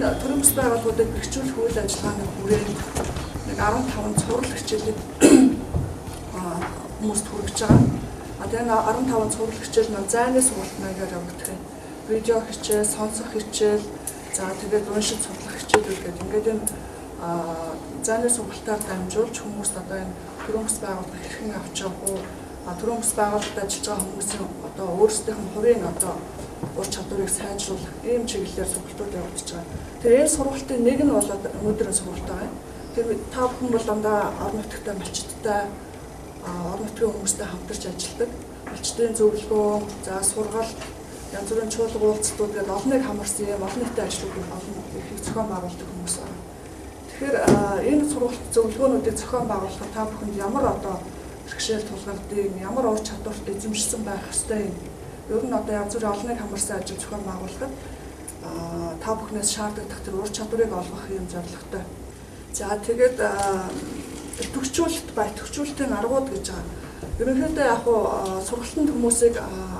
энэ төрийн бас байгууллагуудад бэхжүүлэх үйл ажиллагааны хүрээнд нэг 15 цуврал хичээлийг хүмүүст хүргэж байгаа. Тэгээ 15 цуврал хичээл нь зайны сургалт маягаар явагдах юм. Видео хичээл, сонсох хичээл, за тэгээд уншиж судлах хичээлүүд гэдэг. Ингээд энэ зайны сургалтаар дамжуулж хүмүүст одоо энэ төрийн бас байгууллага хэрхэн авч явах уу? Төрийн бас байгууллагад ажиллаж байгаа хүмүүсийн одоо өөрсдийнх нь хувийн одоо ур чадварыг сайжруулах ийм чиглэлээр сургалтууд явагдаж байгаа. Тэгээ энэ сургалтын нэг нь бол өнөөдрийн сургалт байгаа. Тэр та бүхэн бол дандаа орон нутгтай малчдтай орон нутгийн хүмүүстэй хамтарч ажилладаг. Малчдын зөвлөгөө, за сургалт, янз бүрийн чуулга уулзалтууд гэдэг олныг хамарсан юм олон нийтэд ажлуудыг олон их зохион байгуулдаг хүмүүс байна. Тэгэхээр энэ сургалт зөвлөгөөнүүдийг зохион байгуулахад та бүхэнд ямар одоо бэрхшээл тулгардыг, ямар ур чадварт эзэмшсэн байх ёстой юм. Ер нь одоо янз бүрийн олныг хамарсан ажил зохион байгуулахад та бүхнээс шаардлагатай тэр ур чадварыг олгох юм зорилготой. За тэгээд төгсчүүлэлт ба төгсчүүлэлтийн аргууд гэж байгаа. Ерөнхийдөө яг сургалтанд хүмүүсийг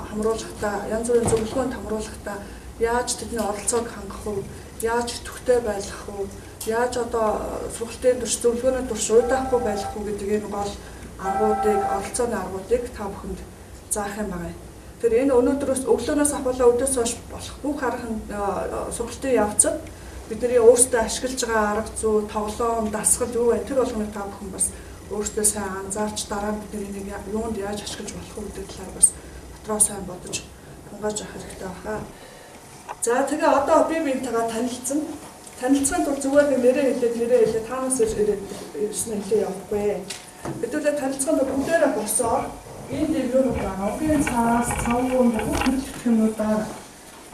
хамруулахдаа, янз бүрийн зөвлөгөөнд хамруулахдаа яаж тэдний оролцоог хангах вэ? Яаж идэвхтэй байх вэ? Яаж одоо сургалтын турш зөвлөгөөний турш уйдаахгүй байх вэ гэдэг энэ гол аргуудыг, оролцооны аргуудыг та бүхэнд заах юм байна. Тэр энэ өнөөдрөөс өглөөнөөс ахвалаа өдөөс хойш болох бүх арга сургалтын явцад бидний өөрсдөө ашиглаж байгаа арга зүй, тоглоом, дасгал юу вэ? Тэр болгоныг та бүхэн бас өөрсдөө сайн анзаарч дараа нь бидний нэг юунд яаж ашиглаж болох вэ гэдэг талаар бас дотроо сайн бодож хангаж авах хэрэгтэй байна. За тэгээ одоо би биентэйгээ танилцсан. Танилцсан тул зүгээр би нэрээ хэлээд таанаас ирсэн хэлээ явахгүй. Хэдүүлээ танилцсан тул бүгдээрээ босоор энэ дэврүүнүүд байгаа. Угийн цаас, цавуун бүх төрөлх юмнууд байгаа.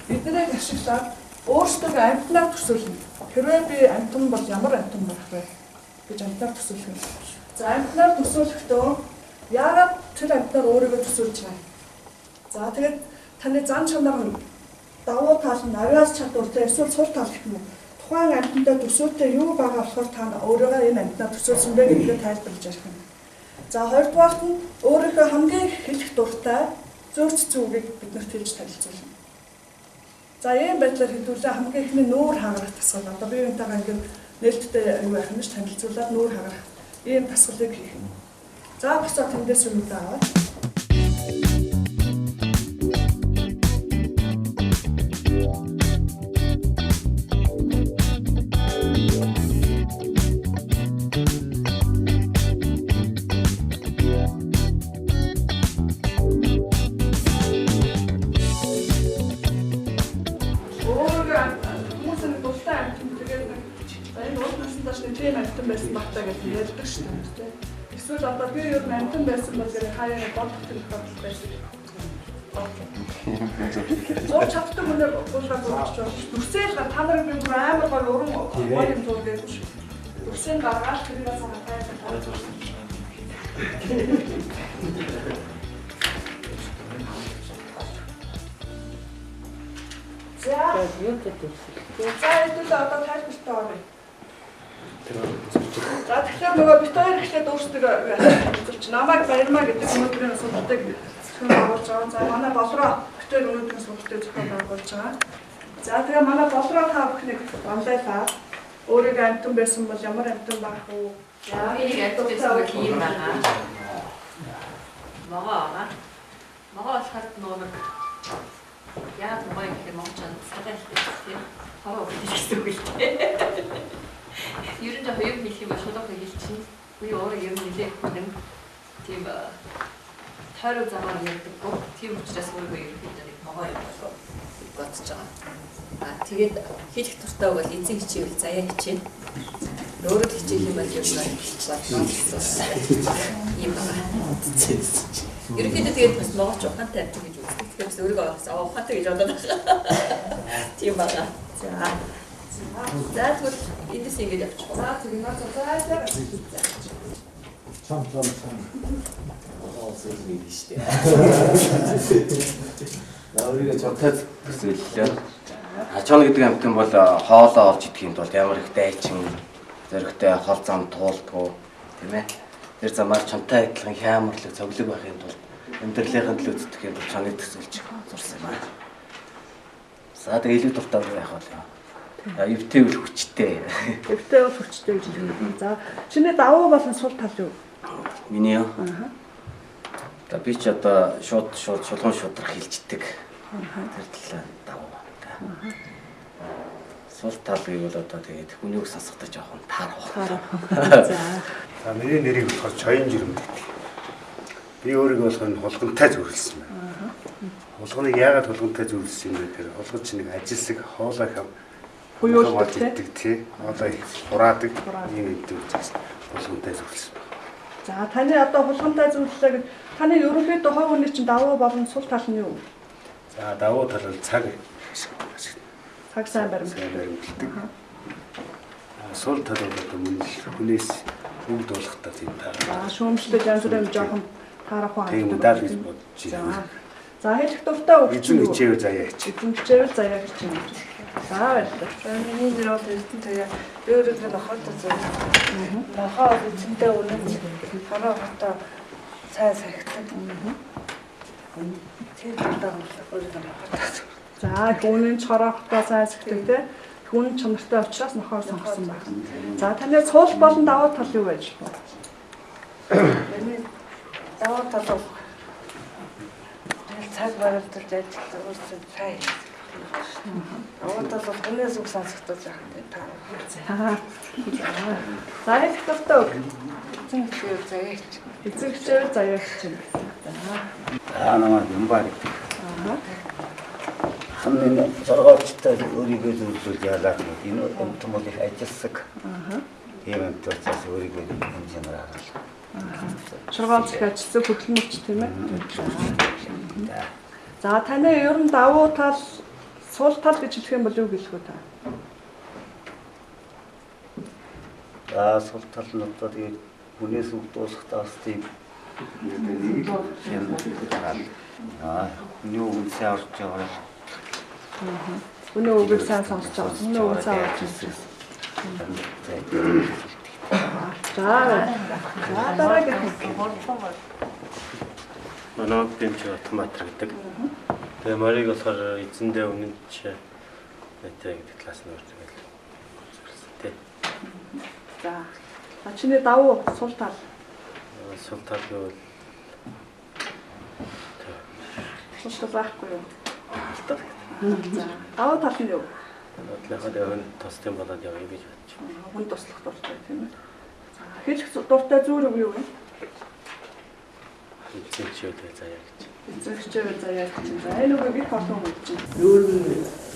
Биднийг ашиглаад өөрсдөө амьтнаар төсөөлнө. Хэрвээ би амьтан бол ямар амьтан байх вэ гэж амьтнаар төсөөлөх юм. За амьтнаар төсөөлөхдөө яагаад тэр амьтнаар өөрийгөө төсөөлж байгаа. За тэгээд таны зан чанар нь давуу тал нь авиас чадвартай эсвэл сур тал гэх юм уу. Тухайн амьтантай төсөөлтөй юу байгаа болохоор та өөрийгөө энэ амьтнаар төсөөлсөн бэ гэдгийг тайлбарлаж ярих юм. За хоёрдугаарт нь өөрийнхөө хамгийн хэлэх дуртай зөв зүгийг биднэрт хэлж танилцуулна. За ийм байдлаар хэдүүлээ хамгийн ихний нүүр хагарах тасгал одоо би юунтайгаа ингээд нээлттэй юу байх нь танилцуулаад нүүр хагарах ийм тасгалыг хийх юм. За босоо тэндээс юм даа. Байсан багтаа гэж ярьдаг шүү дээ. Эсвэл одоо би юу амтан байсан бол гэх хаяа бодох төлөвлөлт байсан. Зур чаддаг хүнээр уулзаад зурчих жоо. Дүрсээл та нарыг би бүр амар гол уран гоё юм зур гэж. Дүрсээ гаргаад тэрийг цаана тайлбарлаж байна. За юу гэдэг. За хэдүүлээ одоо тайлбартай орё. За тэгэхээр нөгөө бит хоёр ихлээр өөрсдөө хэлж намайг баярмаа гэдэг өнөөдрийн сургалтыг зохион байгуулж байгаа. За манай болроо бит хоёр өнөөдрийн сургалтыг зохион байгуулж байгаа. За тэгээ манай болроо та бүхнийг онлайлаа. Өөрийгөө амьтан байсан бол ямар амьтан байх вэ? Яа, энийг амьтан байсан бол ийм байна. Могоо болохоор нөгөө яа могоо гэх юм уу ч салаалтай тийм. Хараа өгсөн үг л дээ. Ер нь хоёр хэлэх юм шулуух хэлчихсэн. Үгүй өөрөө юм нэлээд хүн тийм тойрог замаар ярьдаг. Тийм учраас өөрөө ерөнхийдөө нэг могоо юм болов бодож байгаа. Тэгээд хэлэх туртаа бол эзэн хичээвэл заяа хичээнэ. Өөрөө хичээх юм бол юм юм байна. Ерөнхийдөө тэгээд бас могооч ухаантай амт гэж үздэг. Тэгэхээр өөрийгөө ухаантай гэж бодоод байна. Тийм байна. За тэгвэл эндээс ингэж явчих. За тэгээд наа цаашаа. Чам. Оосоо нэг штэ. Өөрийгөө цогтод төсөөллөө. Ачаал гэдэг амтан бол хоолоо олж идэх юмд бол ямар их дайчин зөрөгтэй хол зам туулдгуу тийм ээ. Тэр замаар чамтай адилхан хямрлаг цоглог байхын тулд амьдралын төлөө зүтгэх юм бол чаныг төсөөлж зурсан юм аа. За тэгээд илүү дуртай байх бол эвтэйвэл хүчтэй. Өвтэй бол хүчтэй гэж хэлдэг. За чиний давуу болон сул тал юу? Миний юу? За би ч одоо шууд шулуун шудрах хилждэг. Тэр талаа давуу. Сул тал гэвэл одоо тэгээд хүнийг сонсохдоо жоохон таарах. За миний нэрийг болохоор Чоён жирэмд гэдэг. Би өөрийгөө болохоор хулгантай зүрлсэн байна. Хулганыг яагаад хулгантай зүрлсэн юм бэ гэхээр хулган чинь нэг ажилсаг хоолой хам Хуйуулдаг тий. Хоолой хураадаг юм гэдэг учраас хулгантай зүрлсэн. За таны одоо хулгантай зүйллээ гэж таны ерөнхийдөө хой хүний чинь давуу болон сул тал нь юу? За давуу тал нь цаг Цаг сайн баримттай. баримтдаг. Сул тал бол одоо мөн хүнээс бүгд болохтой тийм таа. За шүүмжлэл янз бүрийн жоохон таарах уу Тийм ханддаг. удаа л гэж бодож байна. За хэлэх дуртай үг Эзэн чинь юу? хичээв заяа чи. Эзэн хичээвэл заяа гэж юм. За баярлалаа. Миний нэр бол Эрдэнэ Туяа. Би өөрийгөө нохойтой зөв. Нохоо эзэнтэй үнэн хараа хотоо цай сахидаг. Тэр даа өөрийгөө нохойтой зөв. За гүнэн чорохтой сайсгдаг те. Хүн чанартай учраас нохоо сонгосон байна. За таны цуул болон давуу тал юу байж? Миний даваа тал бол цаг баримталж ажиллаж өөрсдөө цай. Даваа тал бол хүнээс үг сонсохдоо яах вэ та. За хэлэх дуртай үг. Эзэн хичээв заяа чи. Эзэн хичээвэл заяа гэж юм. Намайг Юмбар гэдэг. Хамгийн зоргоочтой өөрийгөө зөвлөж яалаа гэдэг. Энэ юм бол их ажилсаг. Тийм юм учраас өөрийгөө хэмжээр харуулах. Шургаал захиачсан хөдөлмөрч тийм ээ. За таны ер нь давуу тал, сул тал гэж хэлэх юм бол юу гэлэх вэ та? Сул тал нь одоо тэгээд хүнээс үг дуусахдаа бас тийм юм юу үнсээ орж байгаа. Өнөө үгийг сайн сонсож байгаа. Өнөө үг сайн орж ирсэн. За дараагийн Манай бэмч автоматр гэдэг. Тэгээ морийг болохоор эзэндээ үнэнч мэтэй гэдэг класс нь орж байгаа. Тэ. За. Чиний давуу сул тал. Сул тал гэвэл Сул тал байхгүй юу? за За. Давуу тал нь юу? бодлоход өвн тостын болоод явъя гэж бодчих. Хүн туслах дуртай тийм ээ. За. Хэлэх дуртай зүйл үг юу вэ? Эзэн чивээ заяа гэж. Эзэн хичээвэл заяа гэж юм. За энэ үгийг их олон хүн чинь. Өөр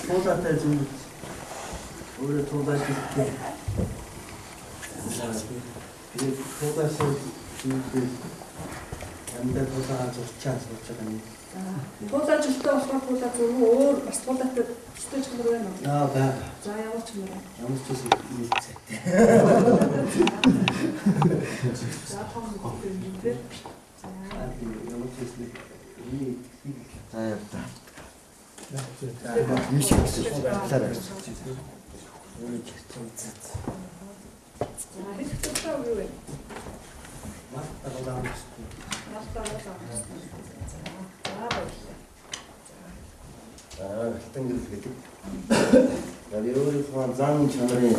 туулаатай зүйл. Өөрөө туулаад ирдэг. Тэгээд туулаасаа зүйл амдаа туулаа зурчаа зурж байгаа юм. Туулаа жилтэй болохоор туулаа зөв өөр бас туулаатай төстэй чанар байна уу? Баа. За ямар чанар вэ? Ямар ч зүйл нийцээ. За том юм дээр. Ямар ч зүйл нийт. За яа. Миш гэсэн. За хэлэх дуртай үг юу вэ? Мартагалаа. Хатангил гэдэг. Яг өөрийнхөө зан чанарын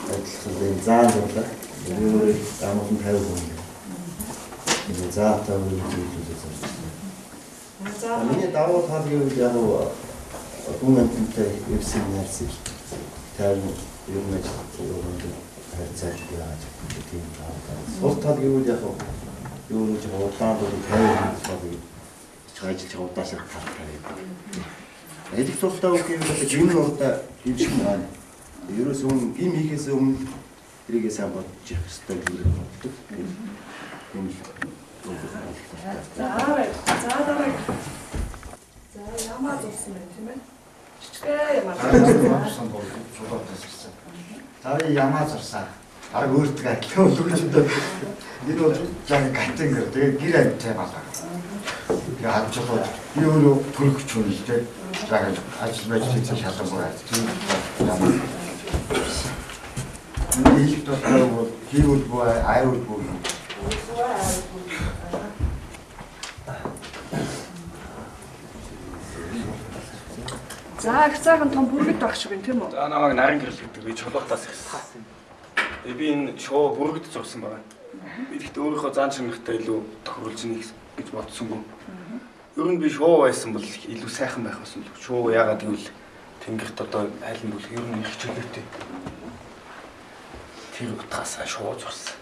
адилхан заан болоо. Өөрөө амт 50 хүн. Энэ заатаа үйлдвэрлэж байна. За Миний давуу тал гэвэл яг хүн амьтантай өвсөн ярьсан. Тэр юм гэж харьцаж яаж тийм таа. Сул тал гэвэл яг юу гэж удаан бол 50 ажил чиг удаашрах талтай байдаг. Эдгээр тултай үг юм бол гин урдаа ившин байна. Ерөөс өмнө гин хийхээс өмнө тэрийгээ сайн бодож явах хэрэгтэй юм боддог. Юм л. За дараагийн. За ямаа зурсан байх тийм ээ. Жичгээ ямаа. За ямаа зурсаа. Арга өөртөө адилхан өлгөж өдөө. Энэ бол яг гатин гэр. Тэгээ гэр амтай байна. Тэгээ хажуулаад би өөрөө төрөгч хүн л дээ. Яг ажил байж хийсэн шалгамгүй. Ямаа. Энэ их тохиол бол хийвэл боо аюул боо. За их цаахан том бүргэд байх шиг юм тийм үү? За намайг наран гэрэл гэдэг би чулуутаас ирсэн. Тэгээ би энэ шоу бүргэд зурсан байна. Би ихтэй өөрийнхөө зан чанартай илүү тохируулж ийн гэж бодсонгүй. Ер нь би шоу байсан бол илүү сайхан байх байсан л. Шоу яагаад гэвэл тэнгэрт одоо аль нь бол ер нь их чөлөөтэй. Тэр утгаас шоу зурсан.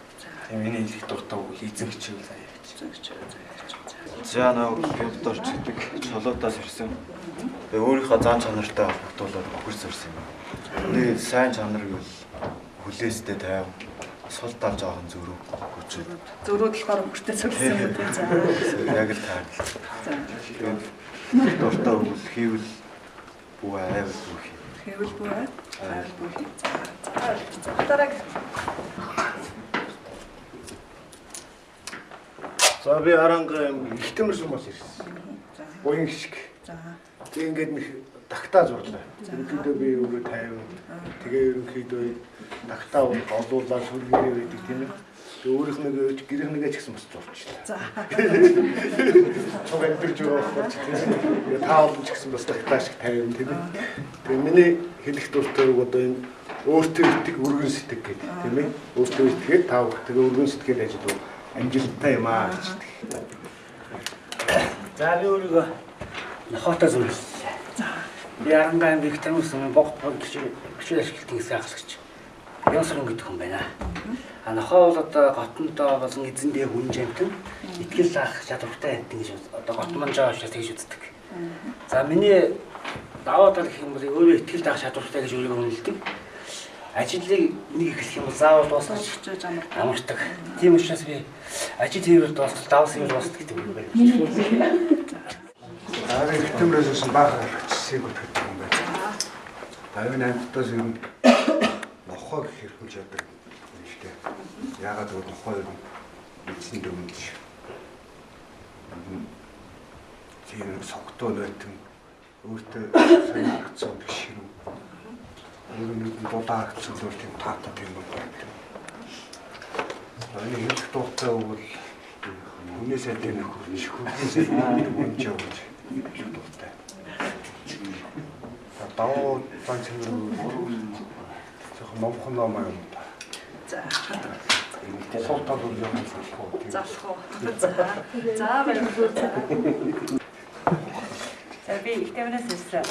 Тэгээ миний хэлэх дуртай үг эзэн хичээл заяа гэж. За нэг гэмторч гэдэг чулуутаас ирсэн. Тэгээ өөрийнхөө зан чанартай холбогдуулаад хөгж сурсан юм. Үүний сайн чанар гэвэл хүлээстэй тайван, сул тал жоохон зөрүү хүчтэй. Зөрүүд болохоор өнгөртэй цогцсон юм тийм. За. Яг л таард. За. Тэгээд дуртай өгөл хийвэл бүү айвал бүх юм. Хийвэл бүү айвал бүх юм. За. Дараг. За би аранга их тэмэрсэн бас ирсэн. Буян шиг. За. Тэг ингээд нэг тагтаа зурлаа. Ерөнхийдөө би өөрөө 50. Тэгээ ерөнхийдөө тагтаа олуулаад сүлгэрээ байдаг тийм ээ. Тэг өөрийнх нэг гэрэх нэгэ ч гэсэн бас зурчлаа. За. Цог амтэрж байгаа болохоор тэгээ таа олон ч гэсэн бас тагтаа шиг 50 тийм ээ. Тэгээ миний хэлэх дуртай үг одоо энэ өөртөө итг өргөн сэтгэх гэдэг тийм ээ. Өөртөө итгээд таа тэгээ өргөн сэтгэл ажил амжилттай юм аа гэж. За би өөрийгөө нохотой зүрхсэн. Би Аранга аймгийн Танусан богд хичээл ашиглалтын хэсэг ахлагч. Янсрын гэдэг хүн байна. Нохоо бол одоо готонтой болон эзэндээ хүн жимтэн итгэл авах чадвартай гэдэг гэж одоо готмон жаа учраас тэгж үздэг. За миний даваа тал гэх юм бол өөрөө итгэл авах чадвартай гэж өөрийгөө үнэлдэг. Ажлыг нэг эхлэх юм бол заавал дуусгаж хичээж амардаг. Тийм учраас би ажил хийвэл дуустал давс хийвэл дуустал гэдэг үг байна. Аа их тэмрээс баах хэсэг өгдөг юм байна. Тавин амттаас ер нь нохоо гэх хэрхүүлж яадаг юм шүү дээ. Яагаад гэвэл нохоо ер нь эзэн дүмж. Тийм согтоо нөтөн өөртөө сонирхсан гişрүү. Ер нь дулаа хэцүүлэр тийм таатай тийм байна. Энэ хэлэх дуртай бол хүнээсээ тийм хөрч хүнээсээ үнж явж дуртай. Таа цан чимэр жоохон номхон ном юм. За. Суултаа бүр юм залхуу. Залхуу. За баярлалаа. За би их тэмнээс ирсэн.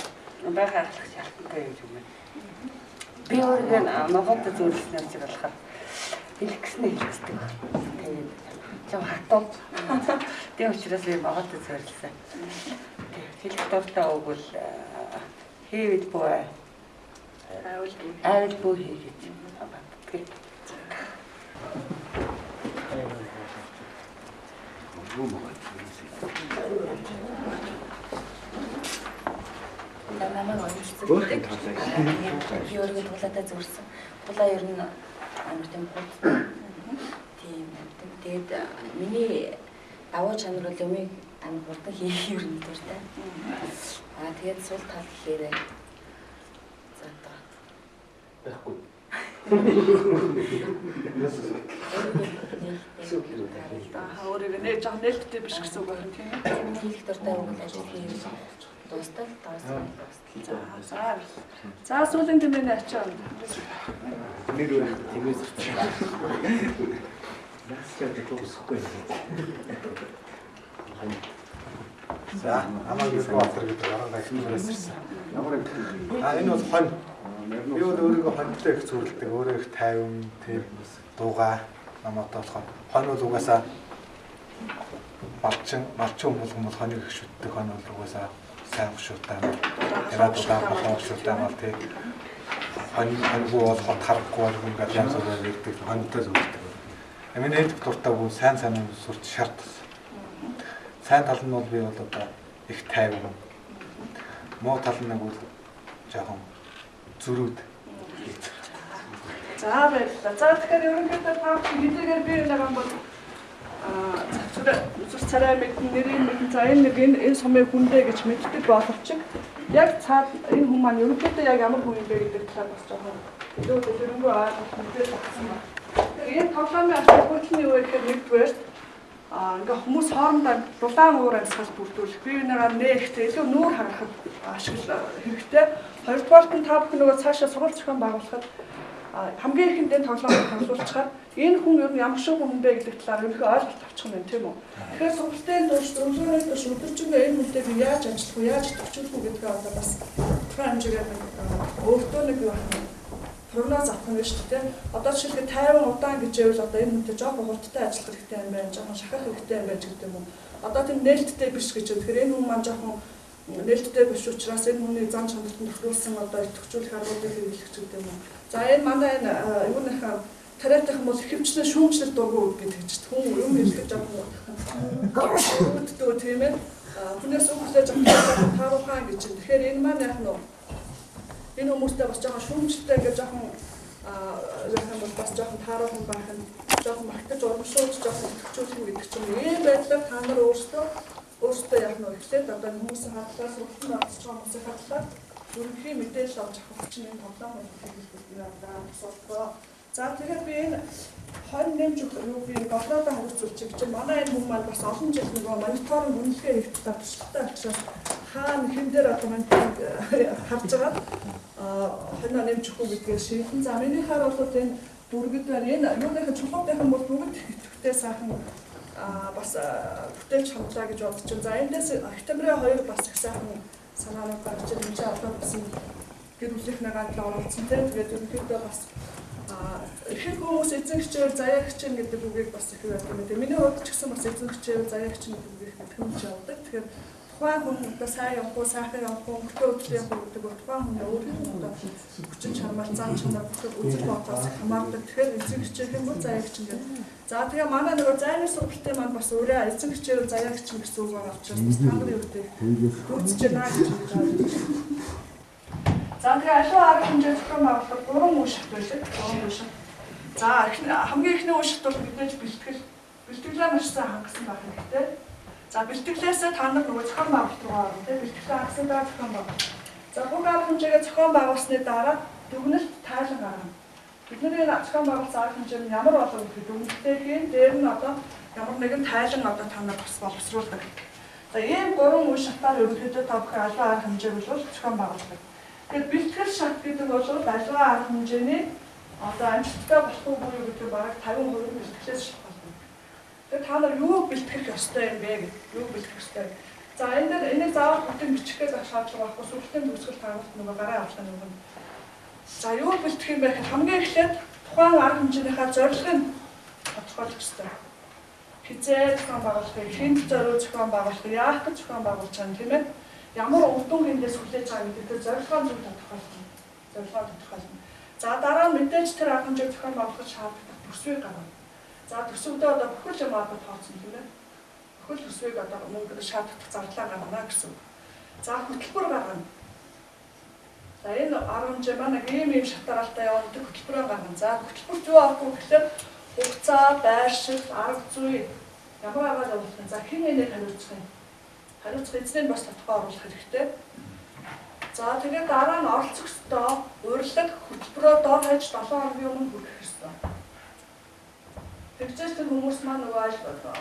Бага ахлах шалтгаантай юм шиг байна. Би өөрийгөө нохоотой зөвлөснээр ч болохоор хэлэх гэснээр хэлчихдэг. Тэгээд жоо хатуу. Тийм учраас би нохоотой зөвлөсөн. Хэлэх дуртай үг бол хийвэл бүү айвал бүү хийж байна. Намайг онцлогддог. Би өөрийгөө тулаатай зүрсэн. Тулаа ер нь амар тийм хурд. Тийм. Тэгээд миний давуу чанар бол юмыг амар хурдан хийх ер нь дуртай. Тэгээд сул тал гэхээр за одоо байхгүй. Өөрийгөө нээж жаа нээлттэй биш гэсэн үг байна тийм ээ. миний хэлэх дуртай үг бол ажил хийх. Дуустал дуустал. За сүүлийн тэмдэгний ачаа. Нэр үү тиймээс За, амаа Гүрбатар гэдэг аранга их нэрээс ирсэн. Энэ бол хонь. Би өөрийгөө хоньтой их зүрлдэг, өөрөө их тайван, тийм дуугаа намаатай болохоор хонь бол угаасаа малчин болгон бол хоньыг их шүтдэг, хонь бол угаасаа сайн шүтдэг. Ягаад дулаан шүтдэг мал тийм хоньгүй бол хот харахгүй бол ингээд янз бүрээр ирдэг, хоньтой зүрлдэг. Миний хэлэх дуртай бол сайн сурч шаардсан. Сайн тал нь бол би бол одоо их тайван. Муу тал нь бол жоохон зүрүүд. За баярлалаа. За тэгэхээр ерөнхийдөө та хэдийгээр би нэг юм бол зүр царай мэдэн нэрийн мэдэн за энэ сумын хүндэ гэж мэддэг боловч яг цаад энэ хүмүүс маань ерөнхийдөө яг ямар хүн юм бэ гэдэг талаар бас жоохон илүү дөрөнгөө ойлгох мэдээ татсан байна. Энэ тоглоомын асуудал нь юу вэ гэхээр нэгдүгээр ингээ хүмүүс хоорондоо дулаан уур амьсгал бүрдүүлэх, бие бинийгаа нээхдээ илүү нүүр харахад ашиглах хэрэгтэй. Хоёрдугаарт нь та бүхэн нөгөө цаашаа сургууль зохион байгуулахад хамгийн ихэндээ тоглоомыг тоглуулчихаар энэ хүн ер нь ямар шиг хүн бэ гэдэг талаар ерөнхий ойлголт авчих юм байна тийм үү. Тэгэхээр сургалтын турш дөрөвдүгээр турш өдөржингөө энэ хүнтэй би яаж амжилтах вэ, яаж төвчүүлэх үү гэдгээ одоо бас тодорхой хэмжээгээр өөртөө нэг юу байна. Прогноз авах нь шүү дээ. Одоо жишээлбэл 50 удаан гэж байвал одоо энэ хүнтэй жоохон хурдтай ажиллах хэрэгтэй юм байна, жоохон шахах хэрэгтэй юм байна гэдэг юм уу. Одоо тийм нээлттэй биш гэж. Тэгэхээр энэ хүн маань жоохон нээлттэй биш учраас энэ хүний зан чанарт нь тохируулсан одоо идэвхжүүлэх аргуудыг хэрэглэх гэдэг юм уу. За энэ манай энэ юуныхаа тариатах юм бол хөвчлэн шүүмжлэл дургу гэдэг чинь хүн юм хэлэх жоохон үүддөө тийм ээ. Хүнээс өгөхлөө жоохон таарухаа гэж. Тэгэхээр энэ маань яг нь энэ хүмүүстэй бас жоохон шүүмжлэлтэй гэж жоохон бас жоохон тааруухан байх нь жоохон магтаж урамшуулж жоохон идэвхжүүлэх гэдэг чинь ийм байдлаар та нар өөрсдөө яг нь ихлээд одоо хүмүүсийн хадлаас өртөнд авч байгаа хүмүүсийн хадлаар ерөнхий мэдээлэл авч авах чинь энэ тоглоом хийх гэдэг. За тэгэхээр би энэ хонь нэмж юу би голлоодоо хавцуулчих чинь манай энэ хүн маань бас олон жил нөгөө мониторинг үнэлгээ хийх туршлагатай учраас хаана хэн дээр одоо мониторинг харж байгаа хоньоо нэмж өгөх гэдгээр шийдэн. За миний хаар бол энэ бүргэд байна. Энэ юуныхаа чулуунуудын бол бүгд идэвхтэй сайхан бас бүтээж хамтлаа гэж бодож байна. За эндээс октябрын 2 бас их сайхан санаанууд гарч ирж байгаа. Одоо бас гэр бүлийнх нагадлаа оролцсон. Тэгээд ерөнхийдөө бас их хүмүүс эзэн хичээл заяа хичээл гэдэг үгийг бас их байдаг юм. Тэгээ миний хувьд ч гэсэн бас эзэн хичээл заяа хичээл гэдэг үгийг хүмүүс явуулдаг. Тэгэхээр тухайн хүн одоо сайн явахгүй, сайхан явахгүй, өнгөртөө өдрийн явахгүй гэдэг бол тухайн хүний өөрийнхөө одоо хүчин чармаар зан чанар бүхэл үзэл бодолоос хамаардаг. Тэгэхээр эзэн хичээл юм бол заяа хичээл гэдэг. За тэгээ манай нөгөө зайны сургалтын маань бас өөрөө эзэн хичээл заяа хичээл гэсэн үг байгаа учраас бас та нарын үүрэг үзэж байна гэж байна. За тэгээ аливаа арга хэмжээ зохион байгуулалт 3 үе шат байдаг. 3 үе шат. За хамгийн ихний үе шат бол мэдээж бэлтгэлээ маш сайн хангасан байх хэрэгтэй. За бэлтгэлээсээ та нар нөгөө зохион байгуулалт руу орно тийм бэлтгэлээ хангасан дараа зохион байгуулалт. За бүх арга хэмжээгээ зохион байгуулсны дараа дүгнэлт тайлан гаргана. Бидний зохион байгуулсан арга хэмжээ нь ямар болов гэхэд дүгнэлтээ хийн дээр нь одоо ямар нэгэн тайлан одоо та нар бас боловсруулдаг. За ийм 3 үе шатаар ерөнхийдөө та бүхэн аливаа арга хэмжээг бол зохион байгуулдаг. Тэгэхээр бэлтгэл шат гэдэг бол аливаа арга хэмжээний одоо амжилттай болох уу гэдэг бараг 50% бэлтгэлээс шалтгаална. Тэгэхээр та нар юу бэлтгэх ёстой юм бэ гэдэг юу бэлтгэх ёстой. За энэ дээр энийг заавал бүтэн бичихээс шаардлага байхгүй сүлжээний төгсгөл тааруулт нөгөө гараа авах нь юм. За юу бэлтгэх юм бэ гэхэд хамгийн эхлээд тухайн арга хэмжээнийхээ зорилгыг тодорхойлох ёстой. Хизээ зохион байгуулахыг, хэнд зориуд зохион байгуулахыг, яах гэж зохион байгуулж байгаа юм тийм ээ. Ямар үдэн хиндээс хүлээж байгаа гэдэг зорилгоо зөв тодорхойлно. Зорилгоо тодорхойлно. За дараа нь мэдээж тэр арга хэмжээг зохион байгуулах шаардлагатай төсвийг гаргана. За төсөвдөө одоо бүхэл юм одоо тооцсон тийм ээ. Бүхэл төсвийг одоо мөнгө шаардлагатай зарлаа гаргана гэсэн. За хөтөлбөр гаргана. За энэ арга хэмжээ маань ийм шатаралтай явуулдаг хөтөлбөрөө гаргана. За хөтөлбөрт юу авах вэ гэхээр хугацаа, байршил, арга зүй ямар агаар явуулах нь. За хэн энийг хариуцах юм? Хариуцах эзнийг бас тодорхой оруулах хэрэгтэй. За тэгээд дараа нь оролцох ёстой урилга хөтөлбөрөө дор хаяж 7 хоногийн өмнө хүргэх ёстой. Тэгжээс тэр хүмүүс маань нөгөө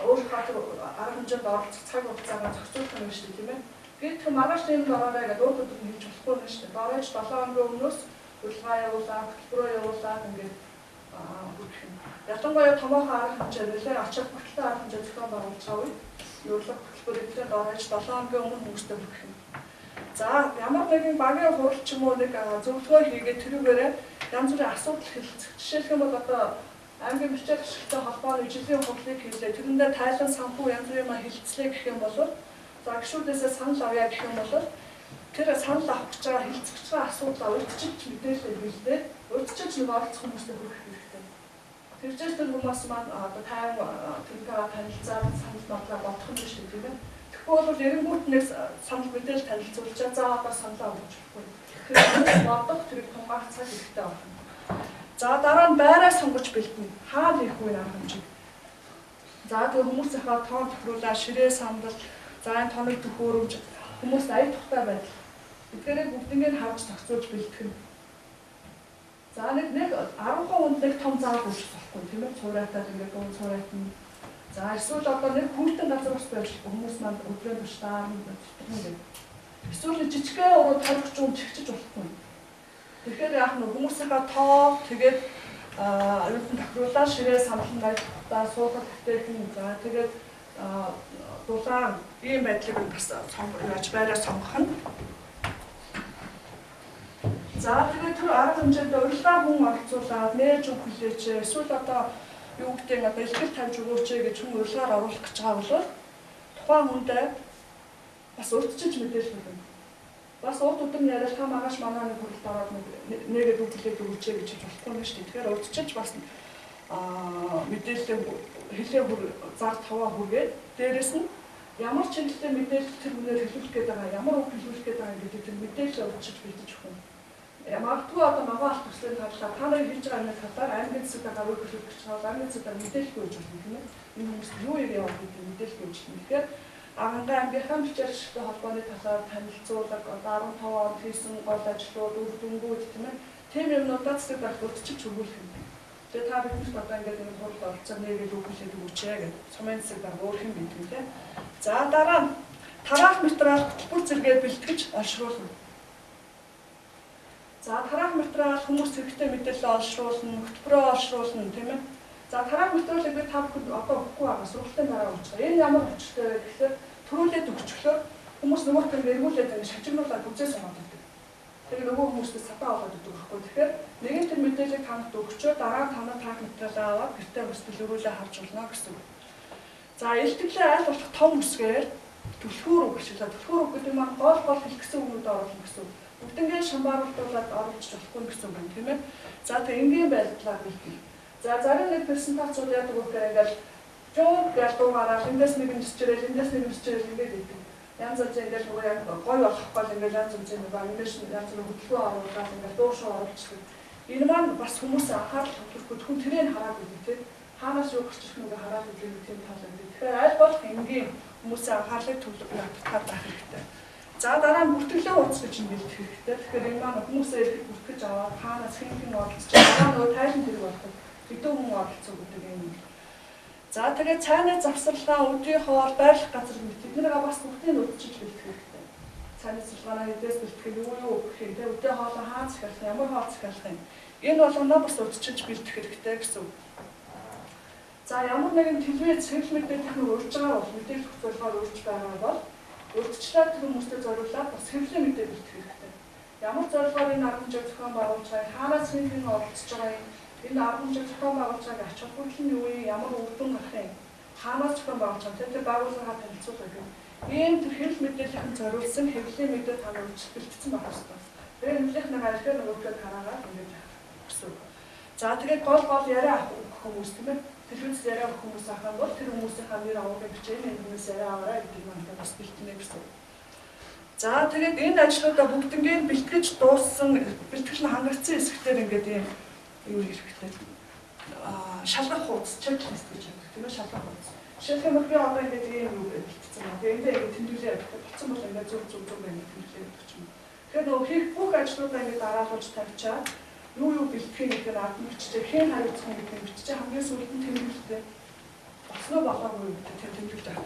өөрийнхөө арга хэмжээнд оролцох цаг хугацаагаа зохицуулах юм шүү дээ тийм ээ. Гэвч маргааш тийм дороорой гэдэг өөр өдөр хийж болохгүй юм шүү дээ. Дор хаяж 7 хоногийн өмнөөс урилга явуулаа, хөтөлбөрөө явуулаад ингээд хүргэх юм. Ялангуяа томоохон арга хэмжээ нэлээд ачаал бүртгэлтэй арга хэмжээ зохион байгуулж байгаа үед урилга хөтөлбөрөөр дор хаяж 7 хоногийн өмнө хүмүүстээ хүргэх юм. За ямар нэгэн багийн хурал ч юм уу нэг зөвлөгөө хийгээд тэрүүгээрээ янз бүрийн асуудал хэлэлцэх. Жишээлх юм бол одоо аймгийн бичиг ашигтай холбооны жилийн хурлыг хийлээ. Тэрэндээ тайлан санхүү янз бүрийн хэлэлцлээ гэх юм бол за гишүүдээсээ санал авъя гэх юм бол тэр санал авах гэж байгаа хэлэлцэж байгаа асуудлаа урьдчилж мэдээлэл хэлээд урьдчилж нэг оролцох хүмүүстэй хүргэх хэрэгтэй. Тэржээс тэр хүмүүс маань одоо тайван тэрнээ танилцаад санал бодлоо бодох юм шүү дээ тийм ээ. Тэгвэл эренгүүт нэг санал мэдээлэл танилцуулчаа за одоо саналаа өгч болохгүй. Тэгэхээр бодох тэрийг тунгаах цаг хэрэгтэй байна. За дараа нь байраа сонгож бэлтэнэ. Хаана хийх вэ арга хэмжээ. За тэр хүмүүсийнхээ тоон тохируулаа, ширээ сандал, за энэ тоног төхөөрөмж хүмүүст ая тухтай байдал. Тэгэхээр бүгднийг харж зохицуулж бэлтгэн. За нэг 10 хүнд нэг том заал үүсгэх болохгүй тийм ээ. Цуурайтаад ингээд гоо цуурайтна. За эсвэл одоо нэг хүүхдэн газар ус байж хүмүүс маань өдрөө биш таарна гэдэг. Эсвэл жижигхэн уруу тавьж юм чигчиж болохгүй. Тэгэхээр яг нь хүмүүсийнхээ тоо тэгээд ер нь тохируулаад ширээ самлан гайдаа суулгах бүтээгдэхүүн за тэгээд дулаан ийм байдлыг бас яаж байраа сонгох нь. За тэгээд тэр арга хэмжээнд урилга хүн оролцуулаад нээж үг хүлээж эсвэл одоо юу гэдэг нь одоо илтгэл тавьж өгөөч гэж хүн урилгаар оруулах гэж байгаа бол тухайн хүндээ бас урдчилж мэдээлэл өгнө. Бас урд удам яриад та магаш манай нэг хуралд ороод нэгээд үг хүлээж өгөөч гэж хэлж болохгүй юм шүү дээ. Тэгэхээр урдчилж бас мэдээлэл хэлээ зар таваа хүргээд дээрэс нь ямар чиглэлтэй мэдээлэл тэр үнээр хэлүүлэх гээд байгаа, ямар үг хэлүүлэх гээд байгаа гэдэг тэр мэдээлэл урдчилж бэлдэж өгнө. Магадгүй одоо магаа алт төслийн талаар та нарын хийж байгаа нэг талаар аймгийн засаг дарга хэлүүлэх гэж байгаа, аймгийн засаг дарга мэдээлэл өгч байна тийм ээ. Энэ хүмүүс юу яваа гэдэг мэдээлэл өгч байна. Тэгэхээр Агандан аймгийнхаа бичээрчтэй холбооны талаар танилцуулга, одоо 15 онд хийсэн гол ажлууд, үр дүнгууд тийм ээ. Тийм юмнуудаа засаг дарга урдчилж өгүүлэх юм. Тэгээ та биднэрт одоо ингээд нэг хурал оролцоо нэгээд үг хэлээд өгөөч гэдэг сумын засаг дарга өөрх юм бид тийм ээ. За дараа нь тараах материал хөтөлбөр зэрэгээр бэлтгэж олшруулна. За тараах материал хүмүүс хэрэгтэй мэдээлэл олшруулна, хөтөлбөрөө олшруулна тийм ээ. За тараах материалыг би та бүхэнд одоо өгөхгүй байгаа сургалтын дараа өгч байгаа. Энэ ямар хүчтэй вэ гэхээр төрүүлээд өгчлөөр хүмүүс нөгөөт нь эргүүлээд ингэ шажигнуулаад үзээ сунгаад байдаг. Тэгэхээр нөгөө хүмүүстээ сатаа аваад өгдөг байхгүй. Тэгэхээр нэгэн тэр мэдээллийг танад өгчөө дараа нь танаа тараах материалаа аваад гэртээ бас дэлгэрүүлээ харж болно гэсэн үг. За илтгэлээ аль болох том үсгээр түлхүүр үг ашиглаад түлхүүр үг гэдэг нь гол хэлэх гэсэн үгнүүд оруулах гэсэн үг. Бүгднгээ шамбааруулаад оруулж болохгүй гэсэн үг юм тийм ээ. За тэгээ энгийн байдлаар бэлтгэх. За зарим нэг презентацууд яадаг вэ гэхээр ингээл жоо гэлдуугаараа эндээс нэг юм чичрэл эндээс нэг юм чичрэл ингээд идэв. Янз янз ингээл нөгөө яг гой болохгүй ингээл янз янз нэг анимашн янз бүр хөдөлгөөн оруулаад ингээл дуушаа оруулчихдаг. Энэ маань бас хүмүүс анхаарал төвлөрөхгүй хүн тэрийг хараад идэв тийм. Хаанаас юу гарч ирэх нүгэ хараад идэв тийм талаа. Тэгэхээр аль болох энгийн хүмүүсийн анхаарлыг төвлөрөх татгаар байх хэрэгтэй. За дараа нь бүртгэлээ ууц гэж юм бэлдэх хэрэгтэй. Тэгэхээр энэ маань хүмүүсээ ихэд бүртгэж аваад хаанаас хэн оролцож байгаа нөгөө тайлан хэрэг болох хэдэн хүн оролцсон гэдэг юм. За тэгээд цайны завсарлаа өдрийн хоол байрлах газар мэт тэднийг бас бүгдийг өдөрчилж бэлдэх хэрэгтэй. Цайны завсарлаа эдээс бэлтгэх юу өгөх юм те өдрийн хоолоо хаан захиалах ямар хоол захиалах юм. Энэ болгоноо бас өдөрчилж бэлдэх хэрэгтэй гэсэн үг. За ямар нэгэн телевиз цэвэр мэдээлэл нь урьж байгаа бол мэдээлэл хөтөлбөр урьж байгаа бол урьдчилаад тэр хүмүүстэй зориулаад бас хэвлэн мэдээлэл бэлдэх хэрэгтэй. Ямар зорилгоор энэ арга хэмжээ зохион байгуулж байгаа, хаанаас хэн оролцож байгаа юм, энэ арга хэмжээ зохион байгуулж байгаа ач холбогдол нь юу юм, ямар үр дүн гарах юм, хаанаас зохион байгуулж байгаа, тэр байгууллагаа танилцуулах юм. Ийм тэр хэвлэл мэдээллийн зориулсан хэвлэлийн мэдээлэл та нар бэлтгэсэн байх хэрэгтэй. Тэгээ нөлөөх нэг ажлын нөгөөдөө хараагаад ингэж гэсэн. За тэгээд гол яриа авах хүмүүс тийм ээ. Телевиз яриа авах хүмүүс ахаа бол тэр хүмүүсийнхаа нэр авахыг хичээнэ энэ хүмүүс яриа аваарай гэдэг нь бас бэлтэнэ гэсэн. За тэгээд энэ ажлуудаа бүгднийг бэлтгэж дууссан бэлтгэл нь хангагдсан хэсэгтэр ингээд юм юу хэрэгтэй. Шалгах хуудас чеклист гэж байдаг тийм ээ шалгах хуудас. Жишээлбэл би одоо ингээд ийм юу бэлтгэсэн байна. Тэгээд эндээ тэмдэглээ болцсон бол ингээд зүг байна тэмдэглээ өгч юм. Тэгэхээр нөгөө хийх бүх ажлуудаа ингээд дараалж тавьчаад юу бэлтгэх гэдэг нь ард мөрчтэй хэн хариуцах гэдэг нь бичиж хамгийн сүүлд нь тэмдэглэлтэй босноо болоогүй гэдэг тэмдэглэлтэй.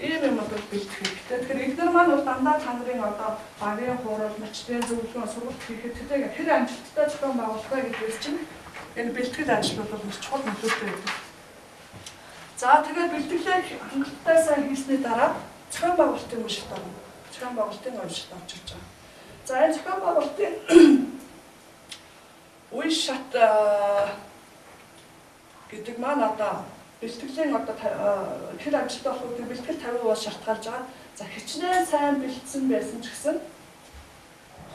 Ийм юм одоо бэлтгэх хэрэгтэй. Тэгэхээр эдгээр маань бол дандаа та нарын одоо багийн хурал, мөчтийн зөвлөгөө сургалт хийхэд тэдэг тэр амжилттай зохион байгуулалтаа гэдгээс чинь энэ бэлтгэл ажлууд бол маш чухал нөлөөтэй байдаг. За тэгээд бэлтгэлээ хангалттай сайн хийсний дараа зохион байгуулалтын уншилт орно. Зохион байгуулалтын уншилт орж ирж байгаа. За энэ зохион байгуулалтын үе шат гэдэг маань одоо бэлтгэлийн одоо тэр ажилтны болох тэр бэлтгэл 50% шалтгаалж байгаа. За хичнээн сайн бэлдсэн байсан ч гэсэн